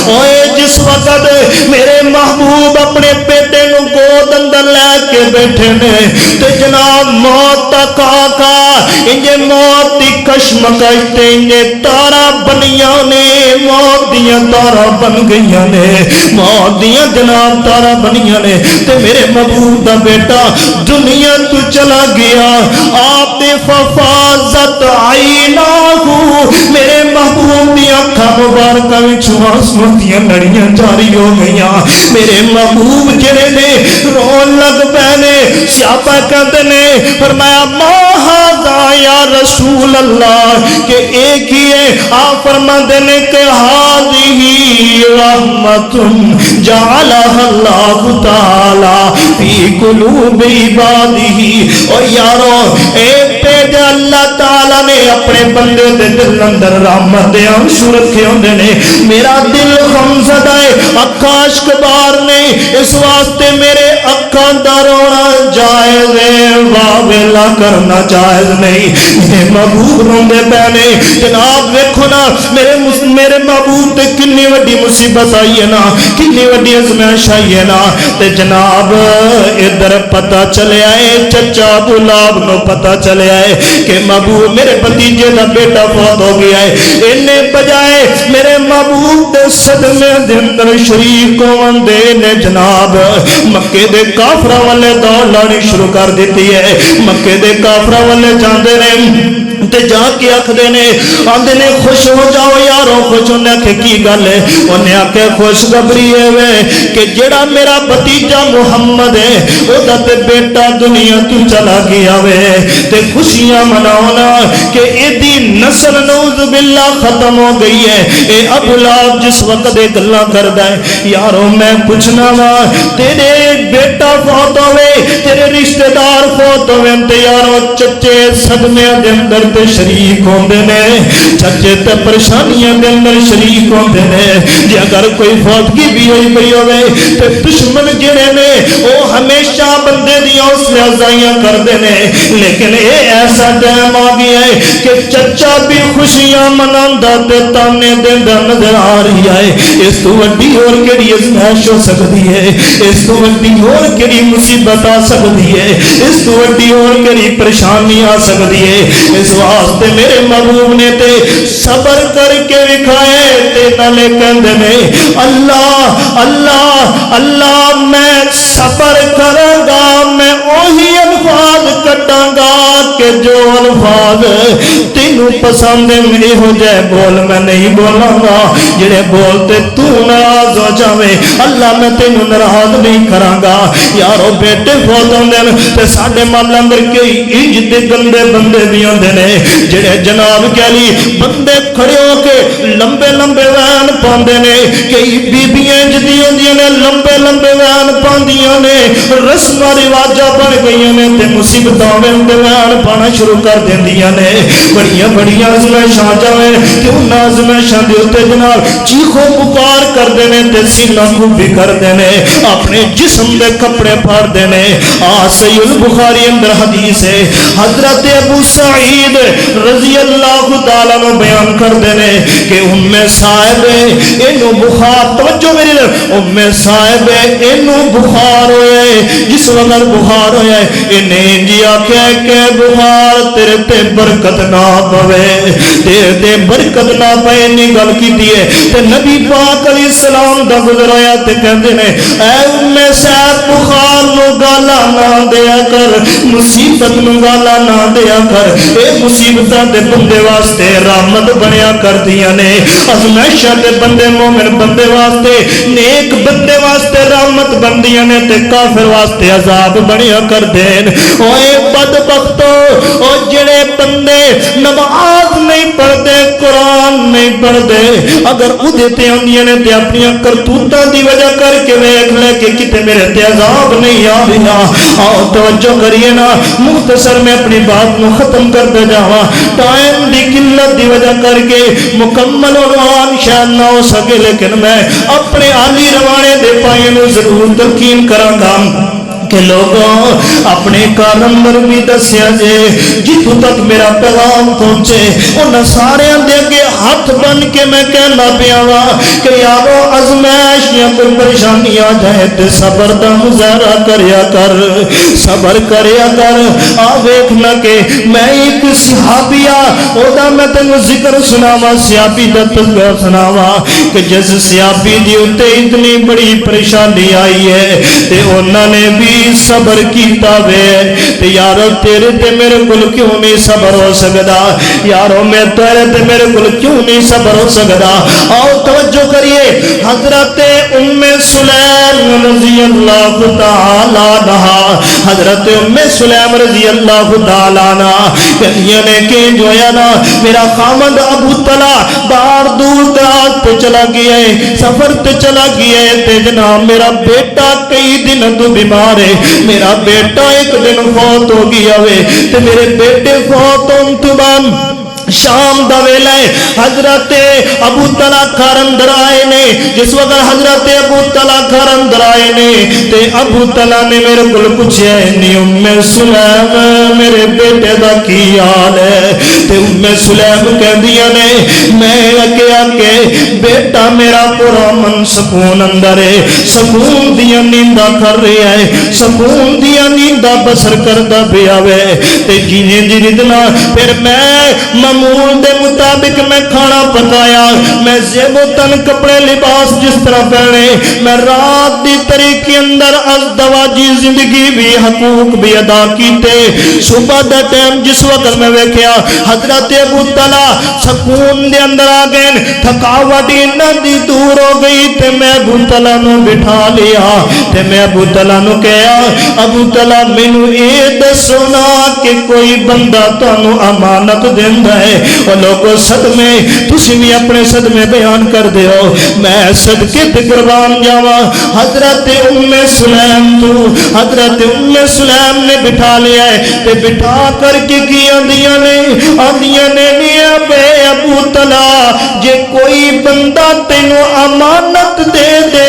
S3: اوے جس وقت میرے محبوب اپنے بیٹے نو گود اندر لے کے کے بیٹھے نے تے جناب موت تک آقا انجے موت دی کشمکش تے انجے تارا بنیاں نے موت دیاں تارا بن گئیاں نے موت دیاں جناب تارا بنیاں نے تے میرے محبوب دا بیٹا دنیا تو چلا گیا آپ نے ففازت عیناہو میرے محبوب دی اکھاں مبارکہ وچ آنسو دیاں لڑیاں جاری ہو گئیاں میرے محبوب جڑے نے رون لگ پے صحابہ کہتے نے فرمایا ما ھذا یا رسول اللہ کہ ایک ہی ہے آپ فرماتے نے کہ ھذہ رحمت جعلها اللہ تعالی فی قلوب عبادہ اور یارو ایک پیج اللہ تعالی نے اپنے بندے دے دل اندر رحمت دے آنسو رکھے ہوندے نے میرا دل غمزدہ ہے اکھاں اشک بار نہیں اس واسطے میرے اکھاں دا رونا جائز ہے واویلا کرنا جائز نہیں میرے محبوب روندے پے نے جناب ویکھو نا میرے محبوب تے کنی وڈی مصیبت آئی ہے نا کنی وڈی ازمائش آئی ہے نا تے جناب ادھر پتہ چلے آئے چچا ابو لہب نو پتہ چلے آئے کہ محبوب میرے بھتیجے دا بیٹا فوت ہو گیا ہے انہیں بجائے میرے محبوب دے صدمے دے اندر شریک ہون دے نے جناب مکے دے کافراں والے دوڑ لانی شروع کر دیتی ہے مکے دے کافراں والے جاندے نے تے جا کے آکھدے نے آندے نے خوش ہو جاؤ یارو خوش ہونے کہ کی گل ہے انہیں آکھے خوشخبری ہے وے کہ جڑا میرا بھتیجا محمد ہے او دا تے بیٹا دنیا تو چلا گیا وے تے خوشیاں مناونا کہ ایدی نسل نعوذ باللہ ختم ہو گئی ہے اے ابو لہب جس وقت دے گلاں کردا ہے یارو میں پوچھنا وا تیرے بیٹا فوت ہوئے تیرے رشتہ دار فوت ہوئے تے یارو چچے صدمے دے اندر تے شریک ہوندے نے چچے تے پریشانیاں دے اندر شریک ہوندے نے جے اگر کوئی فوتگی بھی ہوئی پئی ہوے تے دشمن جڑے نے او ہمیشہ بندے دی حوصلہ افزائیاں کردے نے لیکن اے ایسا ٹائم آ گیا ہے کہ چچا بھی خوشیاں مناندا تے تانے دیندا نظر آ رہی ہے اس تو وڈی اور کیڑی ازمائش ہو سکتی ہے اس تو وڈی اور کیڑی مصیبت آ سکتی ہے اس تو وڈی اور کیڑی پریشانی آ سکتی ہے اس واسطے میرے محبوب نے تے صبر کر کے وکھائے تے نالے کہندے نے اللہ اللہ اللہ میں صبر کراں گا میں وہی الفاظ کٹاں گا کہ جو الفاظ تینوں پسند میرے ہو جائے بول میں نہیں بولاں گا جڑے بولتے تو ناراض ہو جاویں اللہ میں تینوں ناراض نہیں کراں گا یارو بیٹے فوت ہوندے تے ساڈے مال اندر کئی انج دے گندے بندے بھی ہوندے نے جڑے جناب کہلی بندے کھڑے ہو کے لمبے لمبے وین پاندے نے کئی بیبیاں انج دی ہوندیاں نے لمبے لمبے وین پاندیاں نے رسم رواجاں بن گئیاں نے تے مصیبتاں وین وین پانا شروع کر دیندیاں نے بڑیاں بڑیاں ازمائشاں آ جاویں تے انہاں ازمائشاں دے اوتے جناب چیخو پکار کردے نے تے سینہ کھبی کردے نے اپنے جسم دے کپڑے پھاڑدے نے صحیح البخاری اندر حدیث ہے حضرت ابو سعید رضی اللہ تعالیٰ نے بیان کردے نے کہ صاحب اینو بخار توجہ میری ام صاحب اینو بخار ہوئے جس وقت بخار ہوئے انہیں جی آکھے کہ بخار تیرے تے برکت نہ پوے تیرے تے برکت نہ پے نہیں گل کی دیئے تے نبی پاک علیہ السلام دا گزر آیا تے کہندے نے اے ام صاحب بخار نو گالا نہ دیا کر مصیبت نو گالا نہ دیا کر اے مصیبتاں دے بندے واسطے رحمت بنیا کر دیا نے ازمائشاں دے بندے مومن بندے واسطے نیک بندے واسطے رحمت بندیاں نے تے کافر واسطے عذاب بنیا کر دین اوے بدبختو او جڑے بندے نماز نہیں پڑھدے قرآن نہیں پڑھدے اگر اودے تے آندیاں نے تے اپنی کرتوتاں دی وجہ کر کے ویکھ لے کہ کتے میرے تے عذاب نہیں آ رہا آؤ توجہ کریے نا مختصر میں اپنی بات نو ختم کرتے جاواں ٹائم دی قلت دی وجہ کر کے مکمل عنوان شاید نہ ہو سکے لیکن میں اپنے عالی روانے دے پائے نو ضرور تلقین کراں گا کہ لوگوں اپنے کار اندر بھی دسیا جے جتوں تک میرا پیغام پہنچے انہاں سارے دے اگے ہاتھ بن کے میں کہنا پیا وا کہ یارو ازمائش یا کوئی پریشانی آ جائے تے صبر دا مظاہرہ کریا کر، صبر کریا کر۔ آ ویکھنا کہ میں ایک صحابی او دا میں تینوں ذکر سناواں، صحابی دا تذکرہ سناواں کہ جس صحابی دی اُتے اتنی بڑی پریشانی آئی ہے تے انہاں نے بھی صبر کیتا وے تے یارو تیرے تے میرے کول کیوں نہیں صبر ہو سکدا، یارو میں تیرے تے میرے کول کیوں نہیں صبر ہو سکدا۔ آؤ توجہ کریے، حضرت ام سلیم رضی اللہ تعالی عنہا، حضرت ام سلیم رضی اللہ تعالی عنہ کہنیاں نے کہ جو ہے نا میرا خامد ابو طلحہ باہر دور دراز پہ چلا گیا ہے، سفر پہ چلا گیا ہے تے جناب میرا بیٹا کئی دن تو بیمار ہے، میرا بیٹا ایک دن فوت ہو گیا ہوئے تے میرے بیٹے فوت ہون تو بعد شام دا ویلا ہے، حضرت ابو طلحہ گھر اندر آئے نے۔ جس وقت حضرت ابو طلحہ گھر اندر آئے نے تے ابو طلحہ نے میرے کول پوچھیا ہے نی ام سلیم میرے بیٹے دا کی حال ہے تے ام سلیم کہندیاں نے میں کہیا کہ بیٹا میرا پورا من سکون اندر ہے، سکون دیاں نینداں کر رہا ہے، سکون دیاں نینداں بسر کردا پیا وے تے جینے دی ردنا پھر میں معمول دے مطابق میں کھانا پکایا، میں زیب و تن کپڑے لباس جس طرح پہنے، میں رات دی طریقے اندر ازدواجی زندگی بھی حقوق بھی ادا کیتے۔ صبح دا ٹائم جس وقت میں ویکھیا حضرت ابو طلحہ سکون دے اندر آ گئے، تھکاوٹ انہاں دی دور ہو گئی تے میں ابو طلحہ نو بٹھا لیا تے میں ابو طلحہ نو کہیا ابو طلحہ مینوں اے دسو نا کہ کوئی بندہ تانوں امانت دیندا ہے اور لوگوں صدمے تسی بھی اپنے صدمے بیان کر دیو میں صدقے تے قربان جاواں۔ حضرت ام سلیم تو حضرت ام سلیم نے بٹھا لیا ہے تے بٹھا کر کے کی آندیاں نے بے ابو طلحہ جے کوئی بندہ تینوں امانت دے دے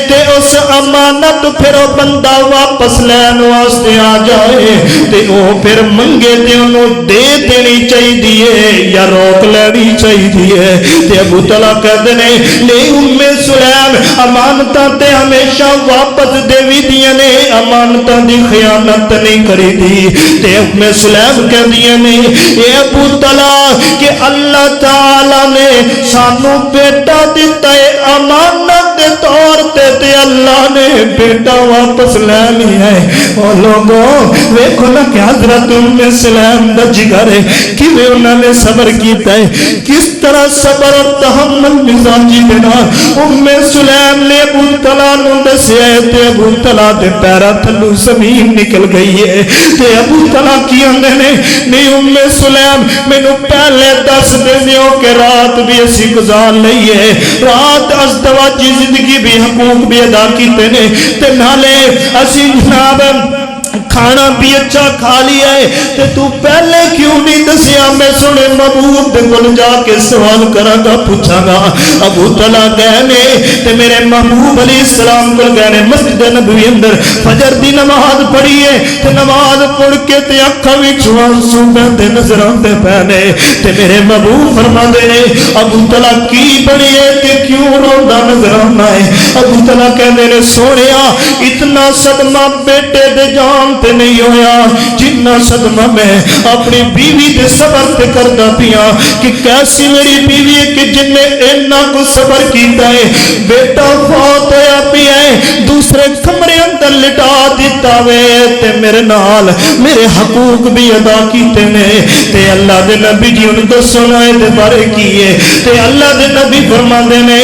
S3: تے اس امانت پھر وہ بندہ واپس لین واسطے آ جائے تے وہ پھر منگے تے انہوں دے دینی چاہیے یا روک لینی چاہیے تے ابو طلحہ کہتے ہیں نہیں ام سلیم امانتاں تے ہمیشہ واپس دیوی دیاں نے، امانتاں دی خیانت نہیں کری دی تے ام سلیم کہندیاں نے اے ابو طلحہ کہ اللہ تعالی نے سانو بیٹا دیتا ہے امانت دے طور تے اللہ نے بیٹا واپس لے لیا ہے۔ اور لوگوں ویکھو نا کہ حضرت ام سلیم دا جگر ہے کیویں انہاں نے صبر کیتا ہے، کس طرح صبر اور تحمل مزاجی دے نال ام سلیم نے ابو طلحہ نو دسیا تے ابو طلحہ دے پیراں تھلوں زمین نکل گئی ہے تے ابو طلحہ کی آندے نے نہیں ام سلیم مینوں پہلے دس دیو کہ رات بھی اسی گزار لئیے، رات ازدواجی زندگی بھی حقوق بھی ادا کیتے نے تے نالے اسی جناب کھانا بھی اچھا کھا لیا ہے تے تو پہلے کیوں نہیں دسیا میں سنے محبوب دے کول جا کے سوال کراں گا پوچھاں گا۔ ابو طلحہ کہنے تے میرے محبوب علیہ السلام کول گئے مسجد نبوی اندر فجر دی نماز پڑھی ہے تے نماز پڑھ کے تے اکھاں وچ آنسو بہندے نظر آندے پے تے میرے محبوب فرماندے نے ابو طلحہ کی بنی ہے کہ کیوں روندا نظر آنا ہے؟ ابو طلحہ کہندے نے سونیا اتنا صدمہ بیٹے دے جان تے نہیں ہویا جتنا صدمہ میں اپنی بیوی دے صبر تے کردا پیا کہ کیسی میری بیوی ہے کہ جن نے اتنا کو صبر کیتا ہے، بیٹا فوت ہویا پیا ہے دوسرے کمرے اندر لٹا دیتا وے تے میرے نال میرے حقوق بھی ادا کیتے نے تے اللہ دے نبی جی ان کو سنائے دے بارے کیے تے اللہ دے نبی فرماندے نے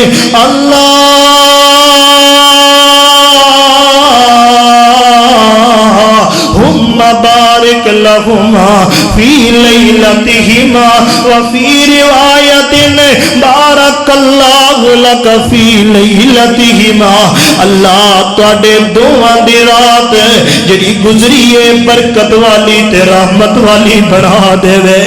S3: بارک لہما فی لیلتہما وفی روایت بارک اللہ لک فی لیلتہما اللہ تواڈے دوواں دی رات جڑی گزری ہے برکت والی تے رحمت والی بنا دے وے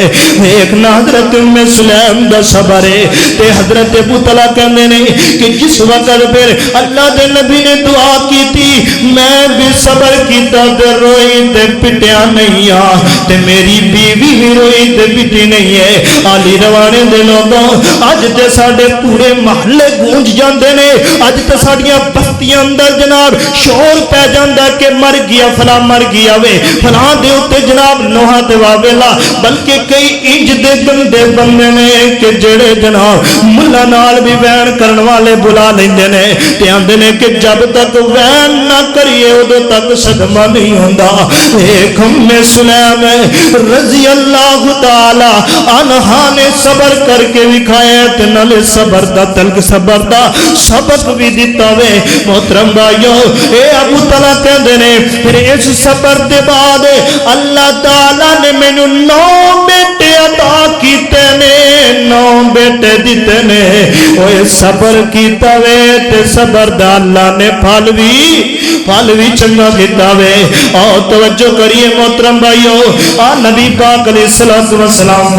S3: ایک نہ حضرت سلیم دا صبر ہے تے حضرت ابو طلحہ کہندے نے کہ جس وقت پھر اللہ دے نبی نے دعا کی تھی میں بھی صبر کیتا تے روئی تے پٹیا نہیں تے میری بیوی بھی روئی تے پٹی نہیں ہے علی روانے دے لوگوں اج تے ساڈے پورے محلے گونج جاندے نے اج تے ساڈیاں بستیاں اندر جناب شور پہ جاندا کہ مر گیا فلاں مر گیا وے فلاں دے اوتے جناب نوحہ تے واویلا بلکہ کئی انج دے گندے بندے نے کہ جڑے جناب ملا نال بھی وین کرن والے بلا لیندے نے تے آندے نے کہ جب تک وین نہ کریے ادو تک صدمہ نہیں ہوندا ایک ام سلیم رضی اللہ تعالی عنہا نے صبر کر کے وکھایا تے نالے صبر دا تلک صبر دا سبق بھی دتا وے محترم بھائیو اے ابو طلحہ کہندے نے پھر اس صبر دے بعد اللہ تعالی نے مینوں 9 بیٹے عطا کیتے نے 9 بیٹے دیتے نے اوے صبر کیتا وے تے صبر دا اللہ نے پھل بھی چنگا دیتا وے اور توجہ کریے محترم بھائیو آ نبی پاک علیہ الصلوۃ والسلام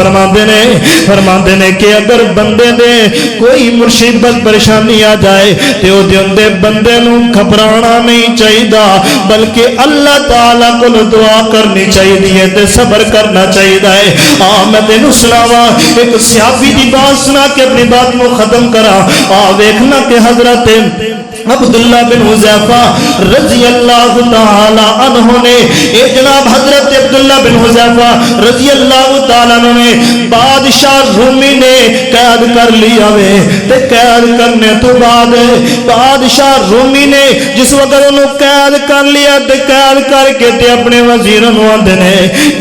S3: فرماندے نے کہ اگر بندے دے کوئی مصیبت پریشانی آ جائے تے او دے بندے نو گھبرانا نہیں چاہیدا بلکہ اللہ تعالی کو دعا کرنی چاہیے تے صبر کرنا چاہیے میں تینوں سناواں ایک صحابی دی بات سنا کے اپنی بات کو ختم کرا ویکھنا کہ حضرت عبداللہ بن حذیفہ رضی اللہ تعالی عنہ نے اے جناب حضرت عبداللہ بن حذیفہ رضی اللہ تعالی عنہ نے بادشاہ رومی نے قید کر لیا وے تے قید کرنے تو بعد بادشاہ رومی نے جس وقت انہوں قید کر لیا تے قید کر کے تے اپنے وزیراں نوں آندے نے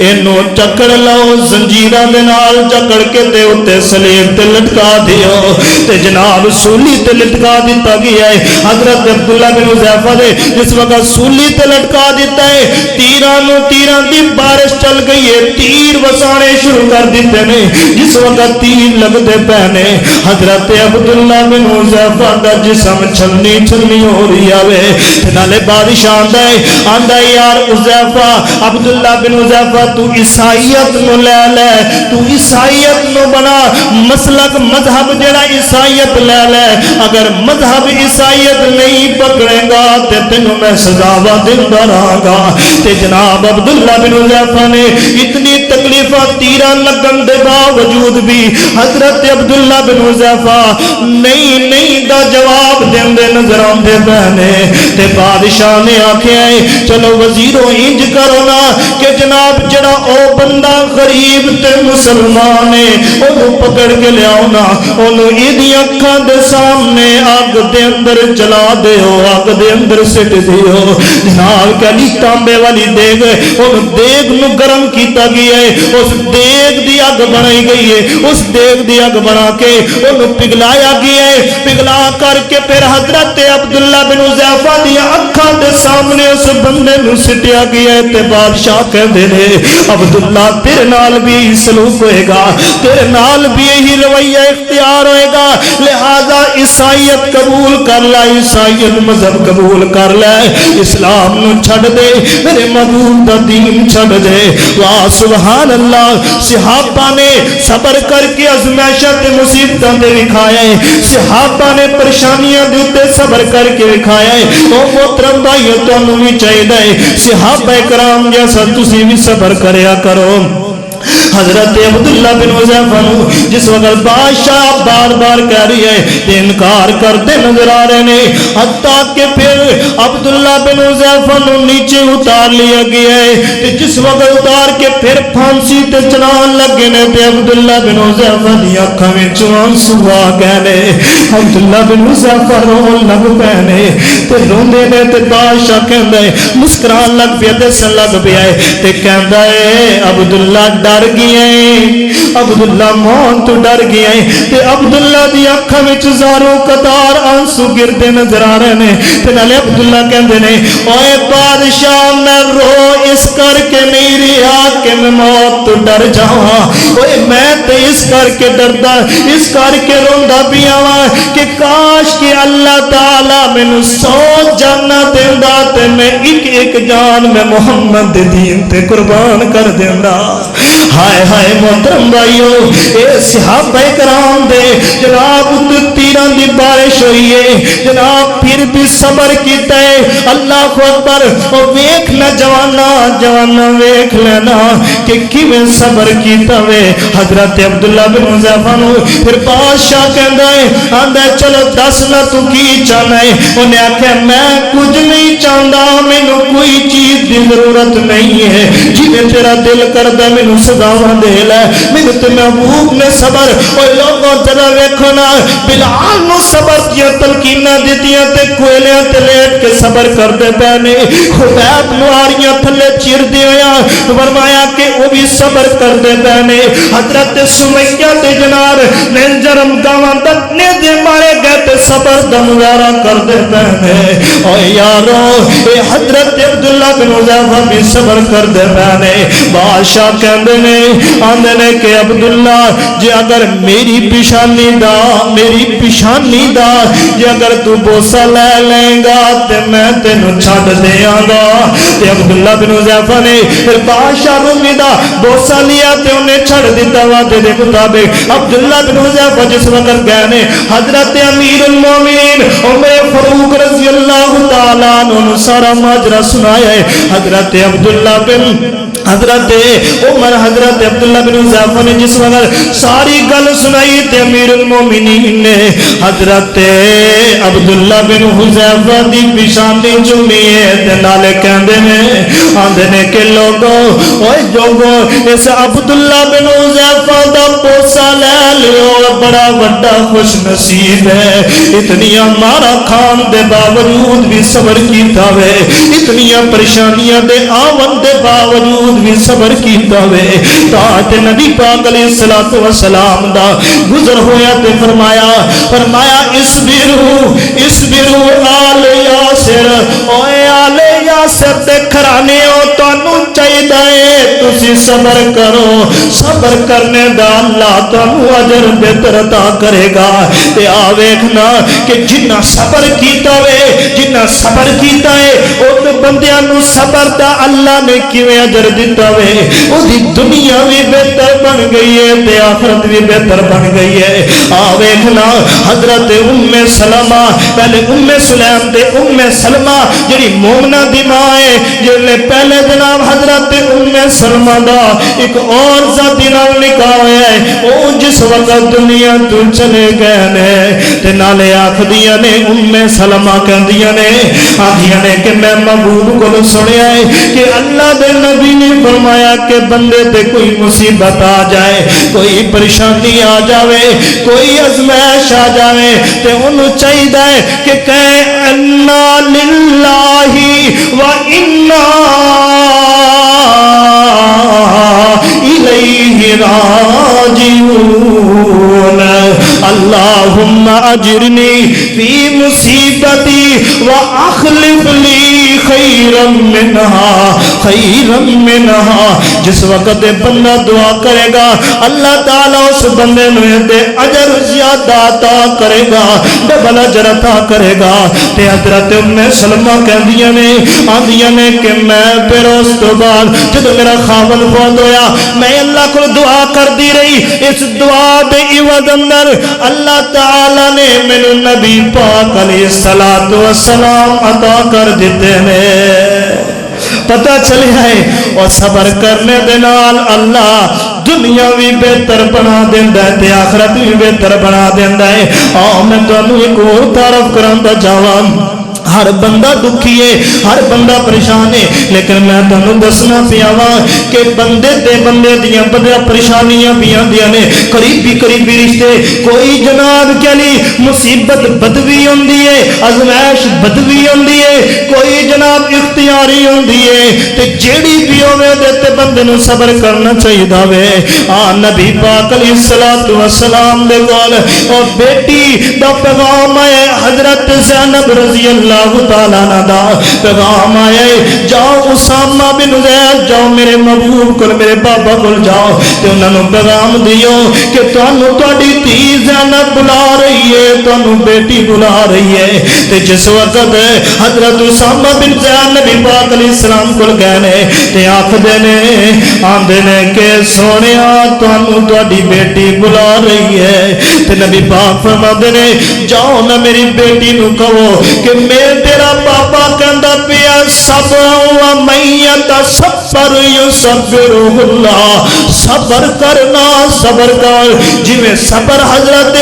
S3: اینو چکڑ لو زنجیراں دے نال چکڑ کے تے اوتے سلیب تے لٹکا دیو تے جناب سولی تے لٹکا دتا گیا ہے حضرت عبداللہ بن حذیفہ دے جس وقت سولی تے لٹکا دیتا ہے تیراں دی بارش چل گئی ہے تیر وسانے شروع کر دیتے نے جس وقت تیر لگتے پہنے حضرت عبداللہ بن حذیفہ دا جسم چھلنی ہو رہی آوے نالے بادشاہ آندہ ہے یار حذیفہ عبداللہ بن حذیفہ تو عیسائیت نو لے تو عیسائیت نو بنا مسلک مذہب جڑا عیسائیت لے اگر مذہب عیسائیت نہیں پکڑے گا تے تینوں میں سزاوا دیندا رہاں گا تے جناب عبداللہ بن حذیفہ نے اتنی تکلیفاں تیرا لگن دے باوجود بھی حضرت عبداللہ بن حذیفہ نہیں دا جواب دیندے نظر آندے پہنے تے بادشاہ نے آکھیا ہے چلو وزیرو انج کرو نا کہ جناب جڑا او بندہ غریب تے مسلمان ہے اونوں پکڑ کے لیاؤ نا اونوں ایدی اکھاں دے سامنے اگ دے اندر چلا دیو اگ دے اندر سٹ دیو جناب کلی تانبے والی دیگ ان دیگ نو گرم کیتا گیا ہے اس دیگ دی اگ بنائی گئی ہے اس دیگ دی اگ بنا کے ان پگلایا گیا ہے پگلا کر کے پھر حضرت عبداللہ بن حذیفہ دی اکھاں دے سامنے اس بندے نو سٹیا گیا ہے تے بادشاہ کہندے نے عبداللہ تیرے نال بھی سلوک ہوئے گا تیرے نال بھی یہی رویہ اختیار ہوئے گا لہذا عیسائیت قبول کر لے عیسائیت مذہب قبول کر لے اسلام نو چھڑ دے میرے محبوب دا دین چھڑ دے واہ سبحان اللہ صحابہ نے صبر کر کے ازمائشاں تے مصیبتاں دے وکھایا ہے صحابہ نے پریشانیاں دے اوتے صبر کر کے وکھایا ہے او محترم بھائیو تانوں وی چاہیے صحابہ کرام جیسا تسی بھی صبر کریا کرو حضرت عبداللہ بن حذیفہ نو جس وقت بادشاہ بار بار کہہ رہی ہے تے انکار کرتے نظر آ رہے نے حتیٰ کہ پھر عبداللہ بن حذیفہ نو نیچے اتار لیا گیا ہے تے جس وقت اتار کے پھر پھانسی تے چلان لگے نے تے عبداللہ بن حذیفہ دی اکھاں وچ آنسو آ گئے نے عبداللہ بن حذیفہ رون لگ پے نے تے روندے نے تے بادشاہ کہندا ہے مسکران لگ پیا تے سن لگ پیا ہے تے کہندا ہے عبداللہ ڈر گیا عبداللہ موت تو ڈر گیا تے عبداللہ دی اکھاں وچ زارو قطار آنسو گردے نظر آ رہے نے تے نالے عبداللہ کہندے نے اوے بادشاہ میں رو اس کر کے نہیں رہا کہ میں موت تو ڈر جاواں اوے میں تے اس کر کے ڈردا اس کر کے روندا پیا وا کہ کاش کہ اللہ تعالی مینوں 100 جاناں دیندا تے میں ایک ایک جان میں محمد دے دین تے قربان کر دیندا ہائے ہائے محترم بھائیو اے صحابہ کرام دے جناب تیراں دی بارش ہوئی ہے جناب پھر بھی صبر کیتا ہے اللہ اکبر او ویکھ نہ جوانا ویکھ لینا کہ کیویں صبر کیتا وے حضرت عبداللہ بن حذیفہ نو پھر بادشاہ کہندا ہے آندا چلو دس نہ تو کی چاہنا ہے انہیں آکھیا میں کچھ نہیں چاہندا مینوں کوئی چیز دی ضرورت نہیں ہے جویں تیرا دل کردا مینوں سزاواں دے لے مینوں تے محبوب نے صبر اور لوگوں ذرا ویکھو نا بلال نو صبر کیا تلقیناں دتیاں تے کوئلیاں تے لیٹ کے صبر کردے پے نے خبیب نواریاں تھلے چیر دیا فرمایا کہ وہ بھی صبر کردے پے نے حضرت سمیہ تے جناب ننجرم گاواں دنے دے مارے گئے تے صبر دا مظاہرہ کردے پے نے او یارو اے حضرت عبداللہ بن حذیفہ بھی صبر کردے پے نے بادشاہ کہندے نے آندے نے کہ عبداللہ جے اگر میری پیشانی دا جے اگر تو بوسا لے لیں گا تے میں تینوں چھڈ دیاں گا تے عبداللہ بن حذیفہ نے پھر بادشاہ رومی دا بوسا لیا تے انہیں چھڑ دیتا وعدے دے مطابق عبداللہ بن حذیفہ جس وقت گئے نے حضرت امیر المومنین عمر فاروق رضی اللہ تعالیٰ عنہ سارا ماجرا سنایا ہے حضرت عبداللہ بن حضرت عمر حضرت عبداللہ بن حذیفہ نے جس وقت ساری گل سنائی تے امیر المومنین نے حضرت عبداللہ بن حذیفہ دی پیشانی چومی ہے تے نالے کہندے نے آندے نے کہ لوگوں اوے جوگو اس عبداللہ بن حذیفہ دا پوسا لے لیو بڑا بڑا خوش نصیب ہے اتنی مارا کھان دے باوجود بھی صبر کیتا وے اتنی پریشانیاں دے آون دے باوجود بھی صبر کیتا وے تاج نبی پاک علیہ الصلوۃ والسلام دا گزر ہویا تے فرمایا اسبروا آل یاسر اوے آل یاسر دے گھرانے او تانوں چاہیدا ہے تسی صبر کرو صبر کرنے دا اللہ تانوں اجر بہتر عطا کرے گا تے آ ویکھنا کہ جنہ صبر کیتا ہے او تے بندیاں نوں صبر دا اللہ نے کیویں اجر دتا وے او دی دنیا بھی بہتر بن گئی ہے تے آخرت بھی بہتر بن گئی ہے آ ویکھنا حضرت سلمہ پہلے سلیم تے سلمہ جڑی مومنہ دی ماں ہے جڑے پہلے جناب حضرت سلمہ دا ایک اور ذاتی نال نکاح ہویا ہے او جس وقت دنیا تو چلے گئے نے تے نالے آکھدیاں نے سلمہ کہندیاں نے آکھدیاں نے کہ میں محبوب کو سنیا ہے کہ اللہ دے نبی نے فرمایا کہ بندے تے کوئی مصیبت آ جائے کوئی پریشانی آ جاوے کوئی ازمائش آ جاوے تے انہوں چاہیے ہے کہ کہے انا للہ و انا الیہ راجعون اللہم اجرنی فی مصیبتی و اخلف لی خیرا منہا جس وقت بندہ دعا کرے گا اللہ تعالیٰ اس بندے میں دے اجر زیادہ عطا کرے گا ڈبل اجر عطا کرے گا تے حضرت سلمہ کہندیاں نے آندیاں نے کہ میں پھر اس تو بعد جب میرا خاوند فوت ہویا میں اللہ کو دعا کر دی رہی اس دعا دے عوض اندر اللہ تعالیٰ نے مینوں نبی پاک علیہ السلام عطا کر دیتے ہیں پتہ چلے ہے اور صبر کرنے دے نال اللہ دنیا بھی بہتر بنا دیندا ہے تے آخرت بھی بہتر بنا دیندا ہے میں تانوں ایک اور تعارف کرانا چاہواں ہر بندہ دکھی ہے، ہر بندہ پریشان ہے، لیکن میں تمہیں دسنا پیا وا کہ بندے تے بندے دیاں بڑی پریشانیاں بھی آندیاں نے، قریبی رشتے، کوئی جناب کیا نہیں مصیبت بدوی ہوندی ہے، ازمائش بدوی ہوندی ہے، کوئی جناب اختیاری ہوندی ہے، تے جیڑی بھی ہوے تے بندے نو صبر کرنا چاہیے وے۔ نبی پاک علیہ الصلوۃ والسلام دے کول او بیٹی دا پیغام ہے، حضرت زینب رضی اللہ تعالی عنہ دا پیغام آیا ہے، جاؤ اسامہ بن زید جاؤ میرے محبوب کو میرے بابا کو جاؤ تے انہاں نو پیغام دیو کہ تانوں تہاڈی دھی زینب بلا رہی ہے، تانوں بیٹی بلا رہی ہے۔ تے جس وقت حضرت اسامہ بن زید نبی پاک علیہ السلام کو گئے نے تے آکھدے نے آندے نے کہ سونیا تانوں تہاڈی بیٹی بلا رہی ہے، تے نبی پاک فرماندے نے جاؤ نہ میری بیٹی نو کہو کہ میں تیرا بابا کہندا پیا صبر و میت صبر یصبرہ اللہ، صبر کرنا صبر کر، جویں صبر حضرت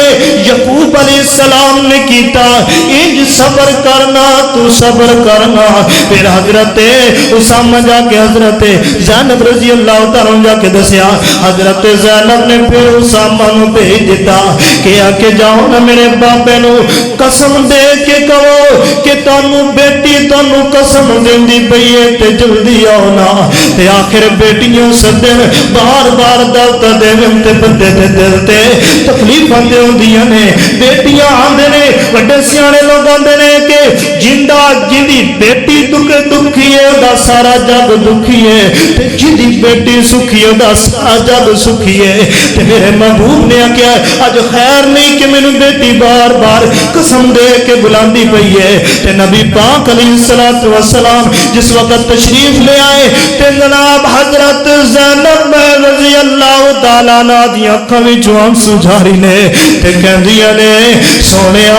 S3: یعقوب علیہ السلام نے کیتا انج صبر کرنا تو صبر کرنا۔ پھر حضرت اسامہ جا کے حضرت زینب رضی اللہ تعالیٰ جا کے دسیا، حضرت زینب نے پھر اسامہ نو بھیج دیتا کہ آ کے جاؤ نا میرے بابے نو قسم دے کے کہو کہ تانوں بیٹی تانوں قسم دیندی پئی ہے تے جلدی آؤ نا۔ تے آخر بیٹیاں سدن بار بار دعوت دین تے بندے دے دل تے تکلیفاں تے ہوندیاں نے، بیٹیاں آندے نے، بڑے سیانے لوگ آندے نے کہ جندا جندی بیٹی دکھی ہے دا سارا جگ دکھی ہے، تے جندی بیٹی سکھی ہے دا سارا جگ سکھی ہے۔ تے میرے محبوب نے کیا اج خیر نہیں کہ مینوں بیٹی بار بار قسم دے کے بلاندی پئی ہے۔ تے نبی پاک علیہ الصلوۃ والسلام جس وقت تشریف لے آئے تے جناب حضرت زینب رضی اللہ تعالی عنہ دی اکھاں وچوں آنسو جاری نے تے کہندیاں نے سونیا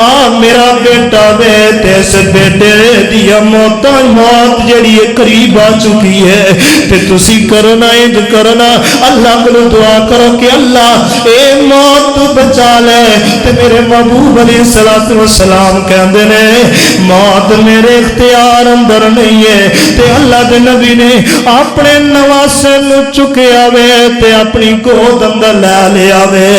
S3: آ میرا بیٹا وے تے اس بیٹے دی موت جڑی قریب آ چکی ہے، تے تسی کرنا انج کرنا اللہ کو دعا کرو کہ اللہ اے موت بچا لے۔ تے میرے محبوب علیہ الصلوۃ والسلام کہندے نے موت میرے اختیار اندر نہیں ہے، تے اللہ دے نبی نے اپنے نواسے نو چکیا وے تے اپنی گود اندر لے لیا وے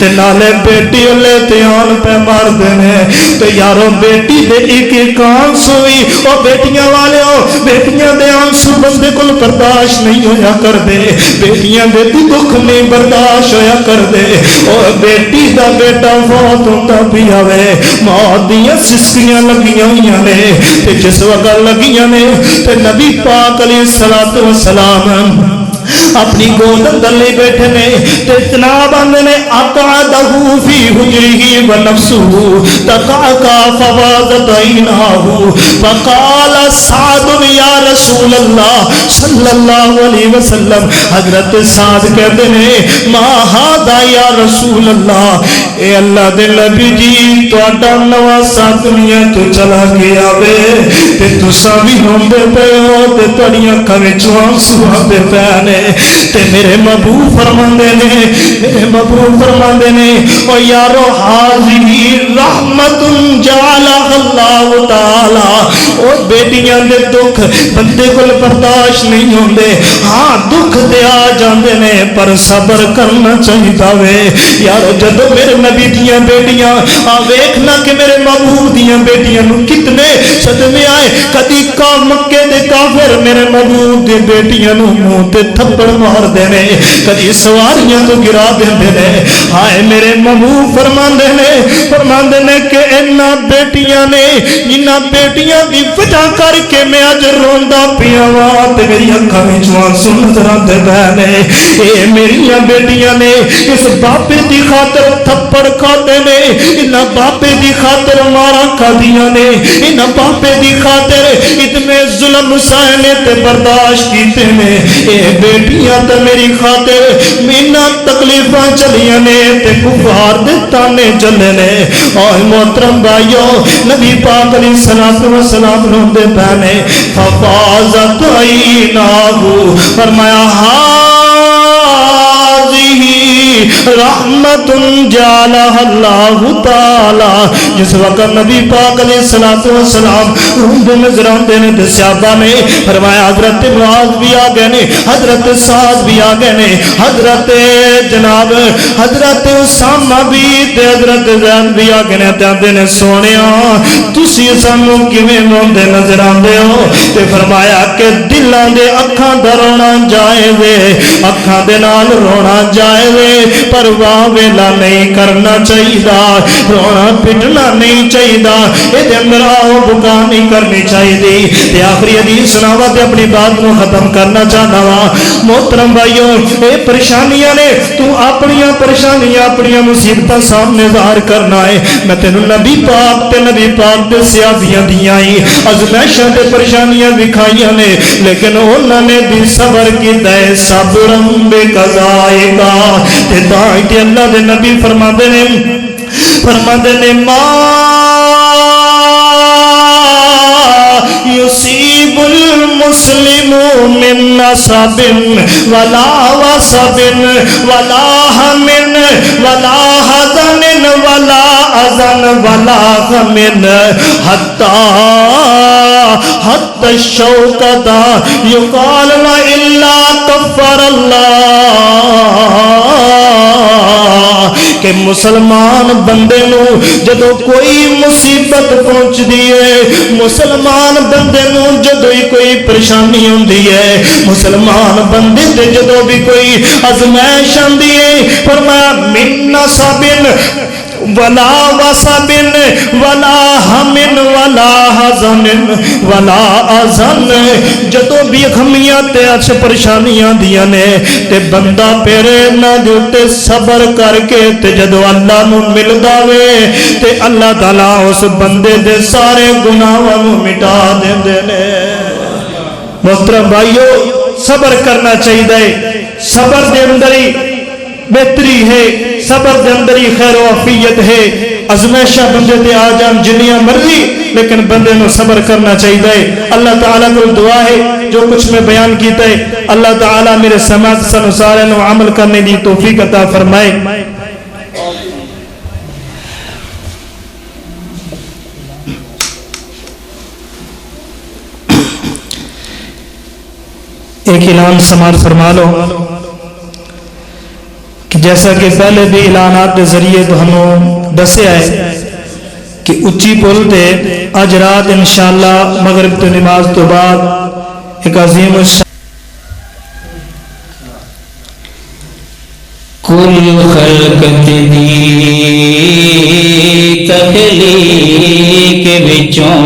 S3: تے نالے بیٹی لے تے آن پہ مار دینے۔ تے یارو بیٹی دے ایک آنسو ہوئی او بیٹیاں والے ہو، بیٹیاں دے آنسو بندے کو برداشت نہیں ہویا کر دے، بیٹیاں دے دکھ نہیں برداشت ہویا کر دے۔ او بیٹی دا بیٹا فوت ہوتا پیا وے، موت دیاں سسکیاں لگیاں ہوئیاں نے تے جس وقت لگیاں نے تے نبی پاک علیہ الصلوۃ والسلام اپنی گود اندر لے بیٹھے نے تے جناب آندے نے اقعدہ فی حجرہ ونفسہ تقعقع فوازت عیناہ فقال سعد یا رسول اللہ صلی اللہ علیہ وسلم، حضرت سعد کہتے ہیں ما ھذا یا رسول اللہ، اے اللہ دے نبی جی تہاڈا نواسا دنیا تو چلا گیا وے تے تساں وی ہوندے پے ہو تے تہاڈیاں اکھاں وچوں آنسو آندے پے نے۔ تے میرے محبوب فرماندے نے، میرے محبوب فرماندے نے او یارو حاضی رحمت جعلہ اللہ تعالی، او بیٹیاں دے دکھ بندے کو برداشت نہیں ہوندے، ہاں دکھ تے آ جاندے نے پر صبر کرنا چاہیدا وے۔ یارو جدو میرے نبی دیاں بیٹیاں آ ویکھنا کہ میرے محبوب دیاں بیٹیاں نو کتنے صدمے آئے، کدی کا مکے دے کافر میرے محبوب دی بیٹیاں نو منہ تے تھپڑ مار دینے، کدی سواریاں تو گرا دیندے نے۔ ہائے میرے محبوب فرماندے نے کہ انہاں بیٹیاں نے انہاں بیٹیاں دی وجہ کر کے میں اج روندا پیا وا تے میری اکھاں وچوں آنسو نظر آندے پے نے۔ اے میریاں بیٹیاں نے اس باپے دی خاطر تھپڑ کھاتے نے، انہاں باپے دی خاطر ماراں کھادیاں نے، انہاں باپے دی خاطر اتنے ظلم سہنے تے برداشت کیتے نے۔ اے بیٹیاں تے میری خاطر مینا تکلیفاں چلیاں نے تے کفار دے تانے چلے نے۔ اور محترم بھائیو نبی پاک علیہ الصلوۃ والسلام روندے پے نے، ففاضت عیناہ، فرمایا رحمت جعلها اللہ تعالی. جس وقت نبی پاک علیہ السلام روندے نظر آتے نے تے صحابہ نے فرمایا حضرت معاذ بھی آ گئے نے, حضرت سعد بھی آ گئے نے, حضرت جناب حضرت اسامہ بھی تے حضرت زید بھی آ گئے نے. تے آندے نے سونیا تسی سانو کیویں روندے نظر آندے ہو؟ تے فرمایا کہ دلاں دے اکھاں دا رونا جائے وے, اکھاں دے نال رونا جائے وے, پر واہ ویلا نہیں کرنا چاہیے, رونا پٹنا نہیں چاہیے, یہ اندر آؤ بکا نہیں کرنی چاہیے. تے آخری حدیث سناوا تے اپنی بات کو ختم کرنا چاہنا وا. محترم بھائیو, اے پریشانیاں نے, تو اپنیاں پریشانیاں اپنیاں مصیبتاں سامنے ظاہر کرنا ہے. میں تینوں نبی پاک تے نبی پاک دے صحابیاں دیاں ہی ازمائشاں تے پریشانیاں دکھائیاں نے, لیکن انہاں نے بھی صبر کیتا ہے. صبرم بقضائے کا تے تاں تے اللہ دے نبی فرماندے نے ما یصیب المسلم من نصب ولا وصب ولا ہم ولا حزن ولا اذن ولا غم حتی الشوکۃ یقال لا الا کفر اللہ. کہ مسلمان بندے نو جدو کوئی مصیبت پہنچ دیئے, مسلمان بندے نو جدو ہی کوئی پریشانی ہوندی ہے, مسلمان بندے تے جدو بھی کوئی ازمائش آندی ہے, فرمایا من نصب ولا وصب ولا ہم ولا حزن ولا اذن. جدو بھی غمیاں تے اچھ پریشانیاں دیاں نے تے بندہ پیرے نہ دیتے صبر کر کے تے جدو اللہ نو ملدا وے تے اللہ تعالیٰ اس بندے دے سارے گناہاں نو مٹا دیندے نے. محترم بھائیو, صبر کرنا چاہیے. صبر دے اندر ہی بہتری ہے, صبر دے اندر ہی خیر و عافیت ہے. ازمائشاں بندے تے آ جان جنیاں مرضی, لیکن بندے نو صبر کرنا چاہیے. اللہ تعالیٰ کو دعا ہے جو کچھ میں بیان کیتا ہے اللہ تعالیٰ میرے سماعت سن سارے نو عمل کرنے دی توفیق عطا فرمائے. ایک اعلان سماعت فرما لو کہ جیسا کہ پہلے بھی اعلانات کے ذریعے تو ہمیں دسیا ہے کہ اچھی پل تے آج رات انشاءاللہ مغرب تو نماز تو بعد ایک عظیم
S4: کل خلقت دی تخلیق وچوں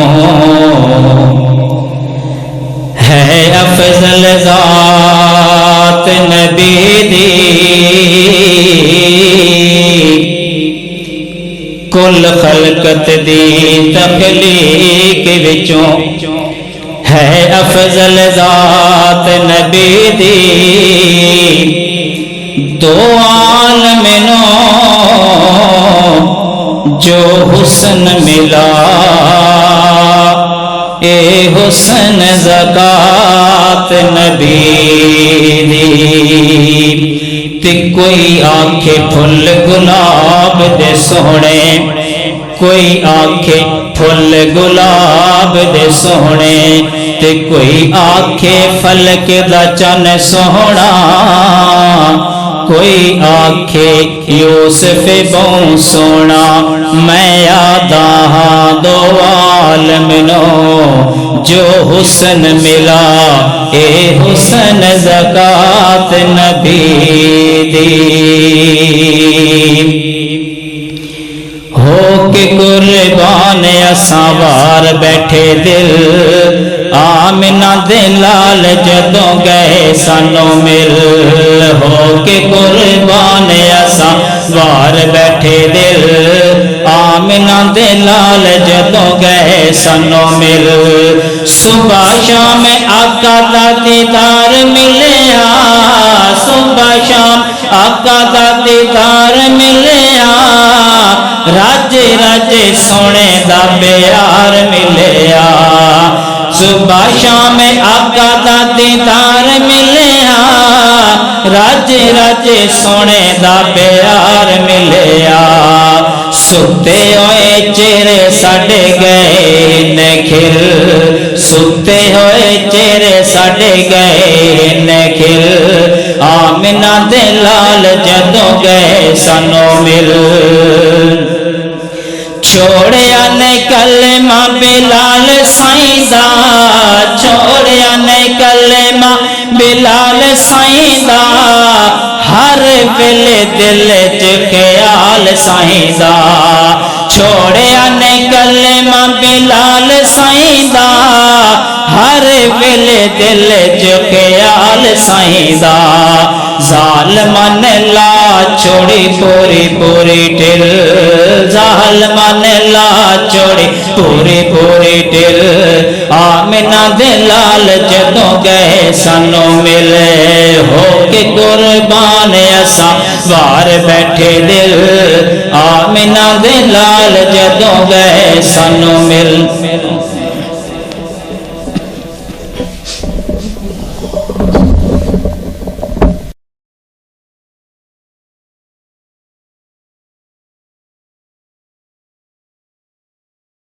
S4: ہے افضل ذات نبی دی. کل خلقت دی تخلیق وچوں ہے افضل ذات نبی دی. دو عالم نو جو حسن ملا اے حسن زکات نبی دی. تے کوئی آنکھے پھل گلاب دے سونے, کوئی آنکھے پھل گلاب دے سونے, تے کوئی آنکھے فلک دا چن سونا, کوئی آنکھے یوسف بہوں سونا. میں یادا ہاں دو عالم نو جو حسن ملا اے حسن زکات نبی دی. ہو کے قربان اساں وار بیٹھے دل, آمنہ دے لال جدوں گئے سانو مل. ہو کے قربان اساں وار بیٹھے دل, آمنہ دے لال جدوں گئے سانو مل. صبح شام آقا دا دیدار ملیا, صبح شام آقا دا دیدار ملیا, راجے راجے سونے دا پیار ملیا. صبح شام آقا دا دیدار ملیا رج رج سونے دا پیار ملیا ستے ہوئے چہرے ساڈے گئے نے کھل ستے ہوئے چہرے ساڈے گئے نے کھل آمنہ دے لال جدوں گئے سانو مل چھوڑیا نے کلمہ بلال سائیں دا چھوڑیا نے کلمہ بلال سائیں دا ہر ویلے دل چ خیال سائیں دا چھوڑیا نے کلمہ بلال سائیں دا ہر ویلے دل چ خیال سائیں دا ظالمان لا چھوڑی پوری پوری ٹل ظالمان لا چھوڑی پوری پوری ٹل آمنہ دے لال جدوں گئے سانو ملے ہو کے قربان اساں وار بیٹھے دل آمنہ دے لال جدوں گئے سانو مل